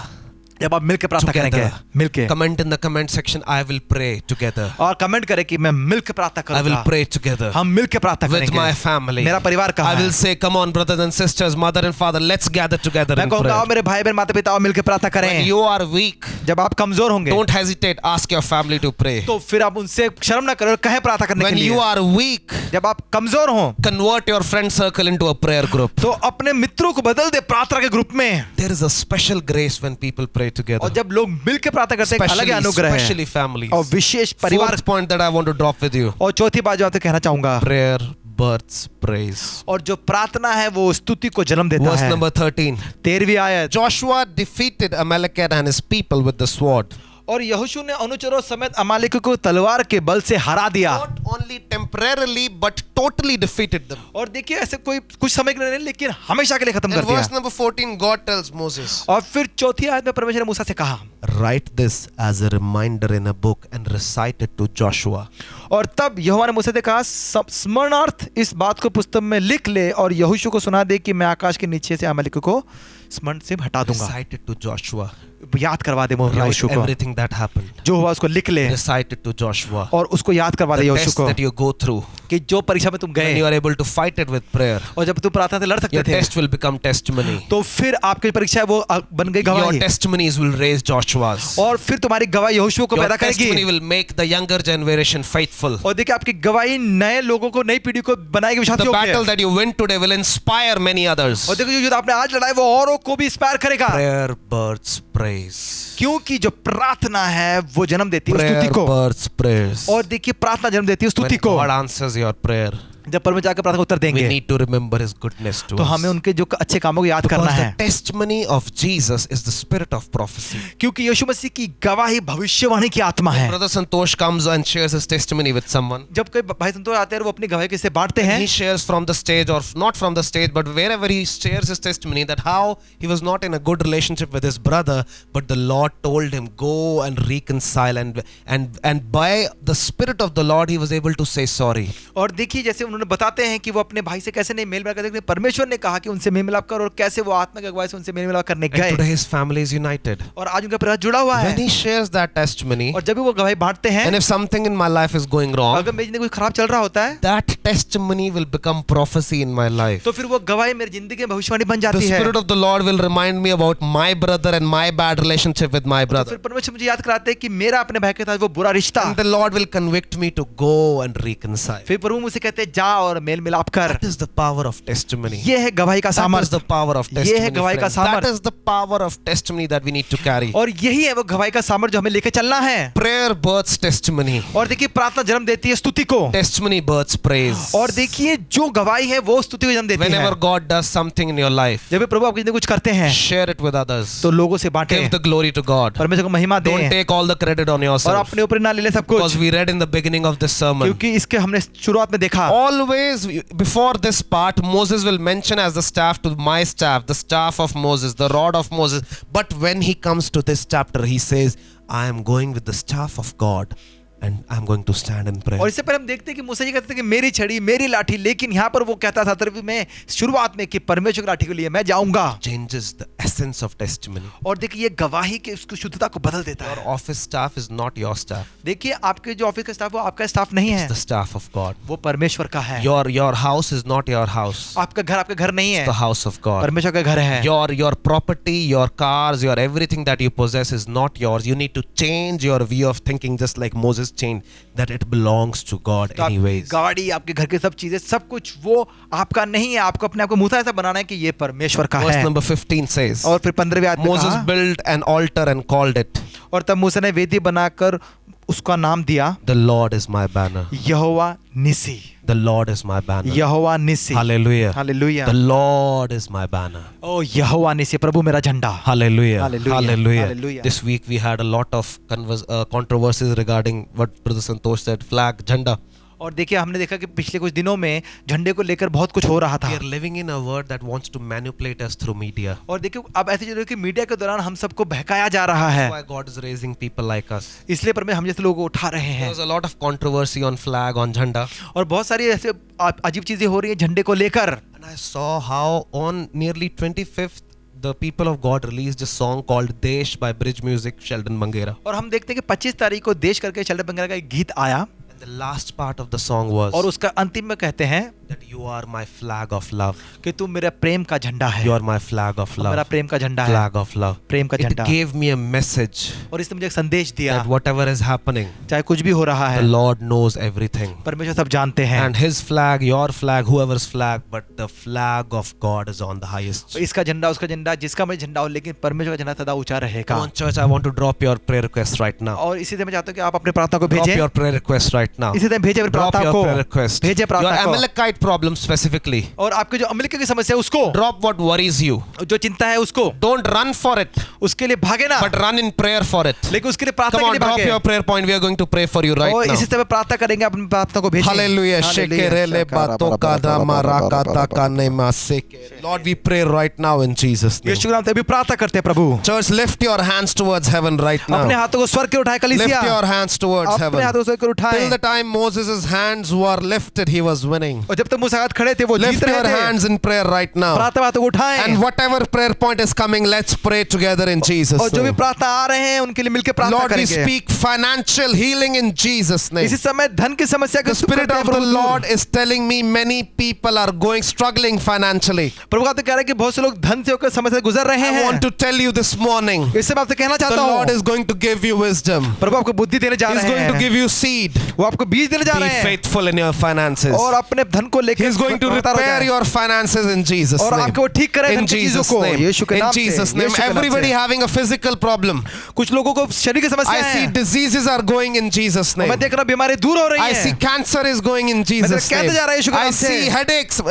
जब आप मिलकर प्रार्थना करेंगे, मिलके। Comment in the comment section, I will pray together. और कमेंट करें कि मैं मिलकर प्रार्थना I will करूंगा, pray together हम मिलकर प्रार्थना with करेंगे। my family. मेरा परिवार I कहाँ will है? say, come on, brothers and sisters, mother and father, let's gather together मैं in कहूँगा आओ prayer. मेरे भाई बहन माता पिता आओ मिलकर प्रार्थना When करें। you are weak, जब आप कमजोर होंगे don't hesitate. Ask your family to pray. तो फिर आप उनसे शर्म ना करो, कहें प्रार्थना करने के When you लिए। are weak, जब आप कमजोर हो convert your friend circle into a prayer group. तो अपने मित्रों को बदल दे प्रार्थना के ग्रुप में। There is a special grace when people pray together. और जब लोग मिलकर प्रार्थना करते हैं एक अलग ही अनुग्रह है, Especially families. और विशेष परिवार। Fourth point that I want to drop with you. और चौथी बात जो आपसे कहना चाहूंगा, Prayer births praise. और जो प्रार्थना है वो स्तुति को जन्म देता Verse है। number 13. 13वीं आयत, Joshua defeated Amalekite and his people with the sword. और यहोशू ने अनुचरों समेत अमालेकियों को तलवार के बल से हरा दिया। Not only temporarily but totally defeated them. और देखिए ऐसे कोई कुछ समय के लिए नहीं, लेकिन हमेशा के लिए खत्म In कर verse दिया। number 14, God tells Moses, और फिर चौथी आयत में परमेश्वर ने मूसा से कहा, write this as a reminder in a book and recite it to Joshua. और तब यहोवा ने मूसा से कहा, स्मरणार्थ इस बात को पुस्तक में लिख ले और यहोशू को सुना दे कि मैं आकाश के नीचे से अमालेकियों को स्मरण से हटा दूंगा। Recite it to Joshua. याद करवा दे Write यहोशू को, everything that happened. जो हुआ उसको लिख ले Recite it to Joshua. और उसको याद करवा दे The यहोशू test को that you go through, कि जो परीक्षा में तुम when you गए are able to fight it with prayer, और जब तुम प्रार्थना से लड़ सकते your थे test will become testimony. तो फिर आपकी परीक्षा है वो बन गई Your गवाही, testimonies will raise Joshua's. और फिर तुम्हारी गवाही यहोशू को Your पैदा testimony करेगी, will make the younger generation faithful. और देखिए आपकी गवाही नए लोगों को, नई पीढ़ी को बनाएगी विश्वास The battle योग्य। that you win today will inspire many others. और देखो जो युद्ध आपने आज लड़ा है वो औरों को भी इंस्पायर करेगा, Prayer births praise. क्योंकि जो प्रार्थना है वो जन्म देती है स्तुति Prayer को, births praise. और देखिए प्रार्थना जन्म देती है When स्तुति को। God answers your prayer, जब परमेश्वर जाकर प्रार्थना को उत्तर we देंगे need to remember His goodness to तो us. हमें उनके जो अच्छे कामों को याद करना Because है, the testimony of Jesus is the spirit of prophecy. क्योंकि यीशु मसीह की गवाही भविष्यवाणी की आत्मा है। Brother Santosh comes and shares his testimony with someone. जब कोई भाई संतोष आते हैं वो अपनी गवाही किससे बांटते हैं, He shares from the stage, or not from the stage, but wherever he shares his testimony, that how he was not in a good relationship with his brother, but the Lord told him, go and reconcile, and by the spirit of the Lord he was able to say sorry. और देखिए जैसे उन्होंने बताते हैं कि वो अपने भाई से कैसे नहीं मेल मिलाप करते, परमेश्वर ने कहा कि उनसे मेल मिलाप कर, और कैसे वो आत्मा की अगुवाई से उनसे मेल मिलाप करने And गए, today his family is united. और आज उनका परिवार जुड़ा हुआ When है। he shares that testimony, और जब भी वो गवाही बांटते हैं, and if something in my life is going wrong, अगर मेरी जिंदगी कुछ खराब चल रहा होता है that testimony will become prophecy in my life. तो फिर वो गवाही मेरी जिंदगी में भविष्यवाणी बन The जाती है। spirit of the Lord will remind me about my brother and my bad relationship with my तो brother. फिर परमेश्वर मुझे याद कराते हैं कि मेरा अपने भाई के साथ वो बुरा रिश्ता, And the Lord will convict me to go and reconcile. फिर प्रभु मुझसे कहते हैं जा जा और मेल मिलाप कर। That is the power of testimony. ये है गवाही का That is सामर्थ्य। the power of ये है testimony. गवाही का friends. That सामर्थ्य। is the power of testimony that we need to carry. और यही है वो गवाही का सामर्थ्य जो हमें लेके चलना है। Prayer births testimony. और देखिए प्रार्थना जन्म देती है स्तुति को, Testimony births praise. और देखिए जो गवाही है वो स्तुति को जन्म देती है। Whenever God does something in your life, जब भी प्रभु आपके लिए कुछ करते हैं share it with others. तो लोगों से बांटें, Give the glory to God. परमेश्वर को महिमा Don't दें, take all the credit on और yourself. अपने ऊपर ना ले ले सब कुछ, Because we read in the beginning of this sermon. क्योंकि इसके हमने शुरुआत में देखा। Always before this part, Moses will mention as the staff to my staff, the staff of Moses, the rod of Moses. But when he comes to this chapter, he says, I am going with the staff of God and I am going to stand in prayer. और इससे पहले हम देखते हैं कि मूसा जी कहते थे कि मेरी छड़ी मेरी लाठी, लेकिन यहाँ पर वो कहता था तरफ में शुरुआत में कि परमेश्वर की लाठी के लिए मैं जाऊंगा। Changes the essence of testimony. और देखिए ये गवाही के उसकी शुद्धता को बदल देता Your है। office staff is not your staff. देखिए आपके जो ऑफिस का स्टाफ वो आपका स्टाफ नहीं है, It's the staff of God. वो परमेश्वर का है। Your house is not your house. आपका घर नहीं है, It's the house of God. परमेश्वर का घर है। Your property, your cars, your everything that you possess is not yours. You need to change your view of thinking, just like Moses changed, that it belongs to God तो आपकी anyways. गाड़ी, आपके घर के सब चीजें, सब कुछ वो आपका नहीं है। आपको अपने आप को मूसा ऐसा बनाना है कि ये परमेश्वर का Verse है। number 15 says, और फिर 15वें आयत में Moses कहा, built an altar and called it, और तब मूसा ने वेदी बनाकर उसका नाम दिया The Lord is my banner. Jehovah निसी। The Lord is my banner. Jehovah निसी। Hallelujah. Hallelujah. The Lord is my banner. ओ यहोवा निसी, प्रभु मेरा झंडा। Hallelujah. Hallelujah. Hallelujah. Hallelujah. This week we had a lot of controversies regarding what Brother Santosh said, flag, jhanda. और देखिए हमने देखा कि पिछले कुछ दिनों में झंडे को लेकर बहुत कुछ हो रहा था। We are living in a world that wants to manipulate us through media. और देखिए अब ऐसे जो है कि मीडिया के दौरान हम सबको बहकाया जा रहा है, That's why God is raising people like us. इसलिए परमेश्वर हम जैसे लोगों को उठा रहे हैं। There's a lot of controversy on flag, on jhanda. और बहुत सारी ऐसे अजीब चीजें हो रही हैं झंडे को लेकर। And I saw how on nearly 25th, the people of God released a song called Desh by Bridge Music, Sheldon Mangera. और हम देखते हैं कि 25 तारीख को देश करके शेल्डन बंगला का एक गीत आया, And the last part of the song was और उसका अंतिम में कहते हैं that you are my flag of love. कि तू मेरा प्रेम का झंडा है। You are my flag of मेरा love. प्रेम का झंडा है, Flag of love. प्रेम का It झंडा। gave me a message और इसने मुझे एक संदेश दिया, that whatever is happening, चाहे कुछ भी हो रहा the है, Lord knows everything. परमेश्वर सब जानते हैं। And his flag, your flag, whoever's flag, but the flag of God is on the highest. इसका झंडा उसका झंडा जिसका मैं झंडा हो, लेकिन परमेश्वर का झंडा सदा ऊंचा रहेगा। Come on, church, I want to drop your prayer request right now. और इसी तरह मैं चाहता हूँ कि आप अपने प्रार्थना को Drop भेजें, your prayer request right now. इसी तरह भेजें अपनी Drop प्रार्थना your को, prayer request. भेजें Your प्रार्थना को। Amalekite problem specifically. और आपके जो अमरीका की समस्या है उसको, Drop what worries you. जो चिंता है उसको, Don't run for it, उसके लिए भागे ना, but run in prayer for it. लेकिन उसके लिए प्रार्थना Come के on, लिए drop भागे। your prayer point. We are going to pray for you right और now. इसी तरह प्रार्थना करेंगे, अपनी प्रार्थना को भेजें। Hallelujah. Shekerele batoka dama rakata kanema seke. Lord, we pray right now in Jesus' name. यीशु के नाम से अभी प्रार्थना करते हैं प्रभु। Church, lift your hands towards heaven right अपने now. हाथों को स्वर्ग की उठाए कलीसिया, Lift your hands towards अपने heaven. हाथों को स्वर्ग की उठाए। Till the time Moses' hands were lifted, he was winning. और जब तक मूसा हाथ खड़े थे वो Lift जीत रहे your थे। hands in prayer right now. प्रार्थना हाथों को उठाएं, And whatever prayer point is coming, let's pray together in Jesus' और जो भी name. प्रार्थना आ रहे हैं उनके लिए मिलकर प्रार्थना Lord, we करेंगे। speak financial healing in Jesus' name. इसी समय धन की समस्या The के Spirit of the Lord is telling me many people are struggling financially. प्रभु का तो कह रहा है कि बहुत से लोग धन से होकर समस्या से गुजर रहे I हैं। want to tell you this morning, इससे मैं आपसे कहना the चाहता Lord हूँ, is going to give you wisdom. प्रभु आपको बुद्धि देने जा He's रहे going to हैं, give you seed. वो आपको बीज देने जा Be रहे हैं, faithful in your finances. और अपने धन को लेकर He's going to लगातार हो repair जाएं। your finances in Jesus' और name. आपको वो ठीक करे धन In की चीजों Jesus' को, name. यीशु के In नाम से, Jesus' name. यीशु के नाम Everybody से। having a physical problem. कुछ लोगों को शरीर की समस्या I see है, diseases are going in Jesus' मैं name. देख रहा हूँ बीमारी दूर हो रही I see है, cancer is going in Jesus' कहते name. जा रहा है यीशु के I नाम से। see headaches,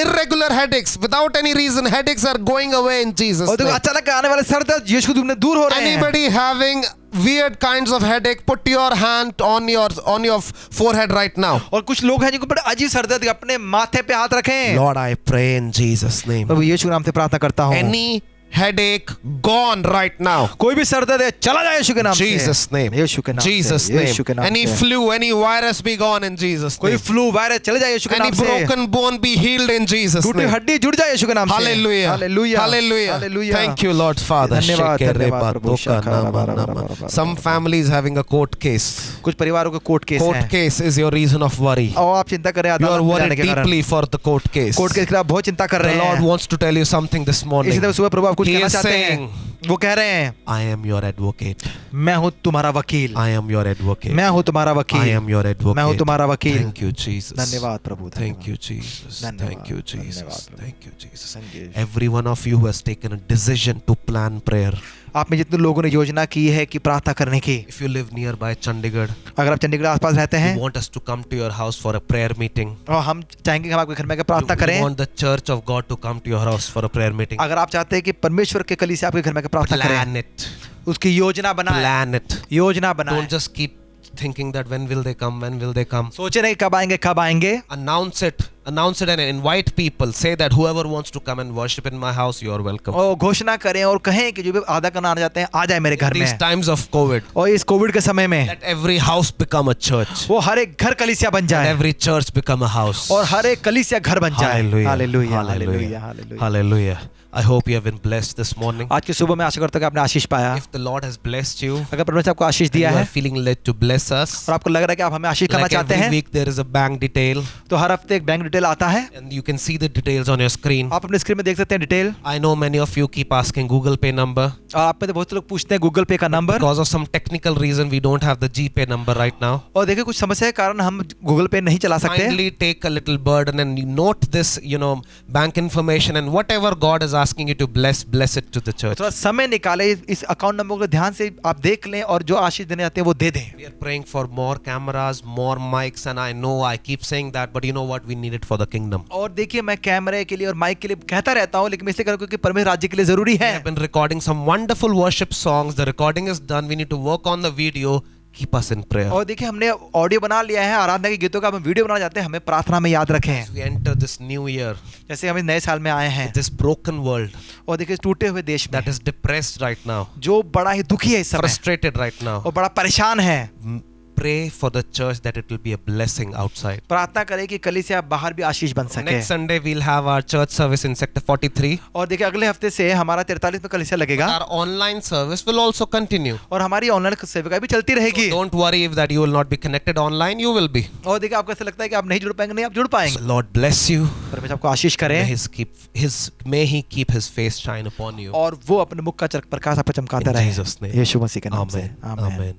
irregular headaches, without any reason, headaches are going away in Jesus' और देखो name. अचानक आने वाले सर दर्द यीशु के दूर दूर हो रहे हैं। Anybody having weird kinds of headache, put your hand on your forehead right now. और कुछ लोग हैं जिनको बड़े अजीब सर दर्द, अपने माथे पे हाथ रखें। Lord, I pray in Jesus' name. प्रभु यीशु के नाम से प्रार्थना करता हूँ, Any headache gone right now. कोई भी सर दर्द है चला जाए यीशु के नाम से, Jesus' name. यीशु के नाम से, Jesus' name. यीशु के नाम Any से। flu, any virus be gone in Jesus' कोई name. फ्लू वायरस चले जाए यीशु के Any नाम से, broken bone be healed in Jesus' टूटी name. हड्डी जुड़ जाए यीशु के नाम से। Hallelujah. Hallelujah, Hallelujah. Hallelujah. Thank you, Lord Father. धन्यवाद, धन्यवाद प्रभु। Shekere-ba-toka-nama-nama. Some families having a court case. कुछ परिवारों को कोर्ट केस Court है, case is your reason of worry. और आप चिंता कर रहे हैं You are अदालत में worried जाने के कारण, deeply for the court case. Court case के खिलाफ बहुत चिंता कर The रहे Lord हैं। wants to tell you something this इसी morning. तरह सुबह प्रभु आप कुछ He कहना is चाहते saying, हैं, वो कह रहे हैं I am your advocate. मैं हूँ तुम्हारा वकील, I am your advocate. मैं हूँ तुम्हारा I वकील, am your advocate. मैं हूँ तुम्हारा वकील। Thank you, Jesus. धन्यवाद प्रभु, Thank you, Jesus. धन्यवाद, Thank you, Jesus. धन्यवाद प्रभु। Thank you, Jesus. Thank you. Every one of you who has taken a decision to plan prayer. आप में जितने लोगों ने योजना की है कि प्रार्थना करने की, If you live nearby Chandigarh, अगर आप चंडीगढ़ आसपास रहते हैं you want us to come to your house for a prayer meeting. और हम चाहेंगे कि हम आपके घर में आकर You प्रार्थना करें, want the church of God to come to your house for a prayer meeting. अगर आप चाहते हैं कि परमेश्वर के कलीसिया आपके घर में आकर प्रार्थना करें, Plan it. उसकी योजना बनाएं, Plan it. योजना बनाएं। Don't just keep thinking that when will they come, when will they come. सोचे नहीं कब आएंगे कब आएंगे। Announce it and invite people. Say that whoever wants to come and worship in my house, you are welcome. और घोषणा करें और कहें कि जो भी आधा करना आना चाहते हैं आ जाए मेरे घर These में। times of COVID, और इस कोविड के समय में let every house become a church. वो हर एक घर कलीसिया बन Let जाए every church become a house. और हर एक कलीसिया घर बन जाए। Hallelujah. Hallelujah, Hallelujah. Hallelujah, hallelujah. Hallelujah. I hope you have been blessed this morning. आज की सुबह मैं आशा करता हूं कि आपने आशीष पाया। If the Lord has blessed you, अगर परमेश्वर आपको आशीष and दिया you है are feeling led to bless us, और आपको लग रहा है कि आप हमें आशीष करना like चाहते every हैं, week there is a bank detail, तो हर हफ्ते एक बैंक डिटेल आता है, and you can see the details on your screen. आप अपने स्क्रीन में देख सकते हैं detail. I know many of you keep asking Google Pay number. और आप में से बहुत से लोग पूछते हैं गूगल पे का number, Because of some technical reason, we don't have the GPay number right now. और देखिए कुछ समस्या के कारण हम गूगल पे नहीं चला सकते। Kindly take a little burden and you note this, bank information, and whatever God is asking you to bless it to the church. थोड़ा समय निकाले, इस अकाउंट नंबर को ध्यान से आप देख लें और जो आशीष देने आते हैं वो दे दें। We are praying for more cameras, more mics, and I know I keep saying that, but you know what? We need it for the kingdom. और देखिए मैं कैमरे के लिए और माइक के लिए कहता रहता हूँ, लेकिन मैं इसलिए कर रहा हूं क्योंकि परमेश्वर राज्य के लिए जरूरी We है। have been recording some wonderful worship songs. The recording is done. We need to work on the video. Keep us in prayer. और देखिए हमने ऑडियो बना लिया है आराधना के गीतों का, हम वीडियो बनाना चाहते हैं, हमें प्रार्थना में याद रखें। As we enter this new year, जैसे हम इस नए साल में आए हैं this broken world और देखिए टूटे हुए देश में that is depressed right now, जो बड़ा ही दुखी है इस समय frustrated right now, और बड़ा परेशान है, pray for the church that it will be a blessing outside. प्रार्थना करें कि कलीसिया बाहर भी आशीष बन सके। Next Sunday we'll have our church service in sector 43. और देखिए अगले हफ्ते से हमारा 43 में कलीसिया लगेगा Our online service will also continue. और हमारी ऑनलाइन सेविका भी चलती रहेगी। Don't worry if that you will not be connected online, you will be. और देखिए आपको ऐसा लगता है कि आप नहीं जुड़ पाएंगे, नहीं आप जुड़ So पाएंगे। Lord bless you. परमेश्वर आपको आशीष करे May he keep his face shine upon you. और वो अपने मुख का प्रकाश आप पर चमकाता In रहे। Jesus' name. यीशु मसीह के नाम से Amen. आमीन। Amen.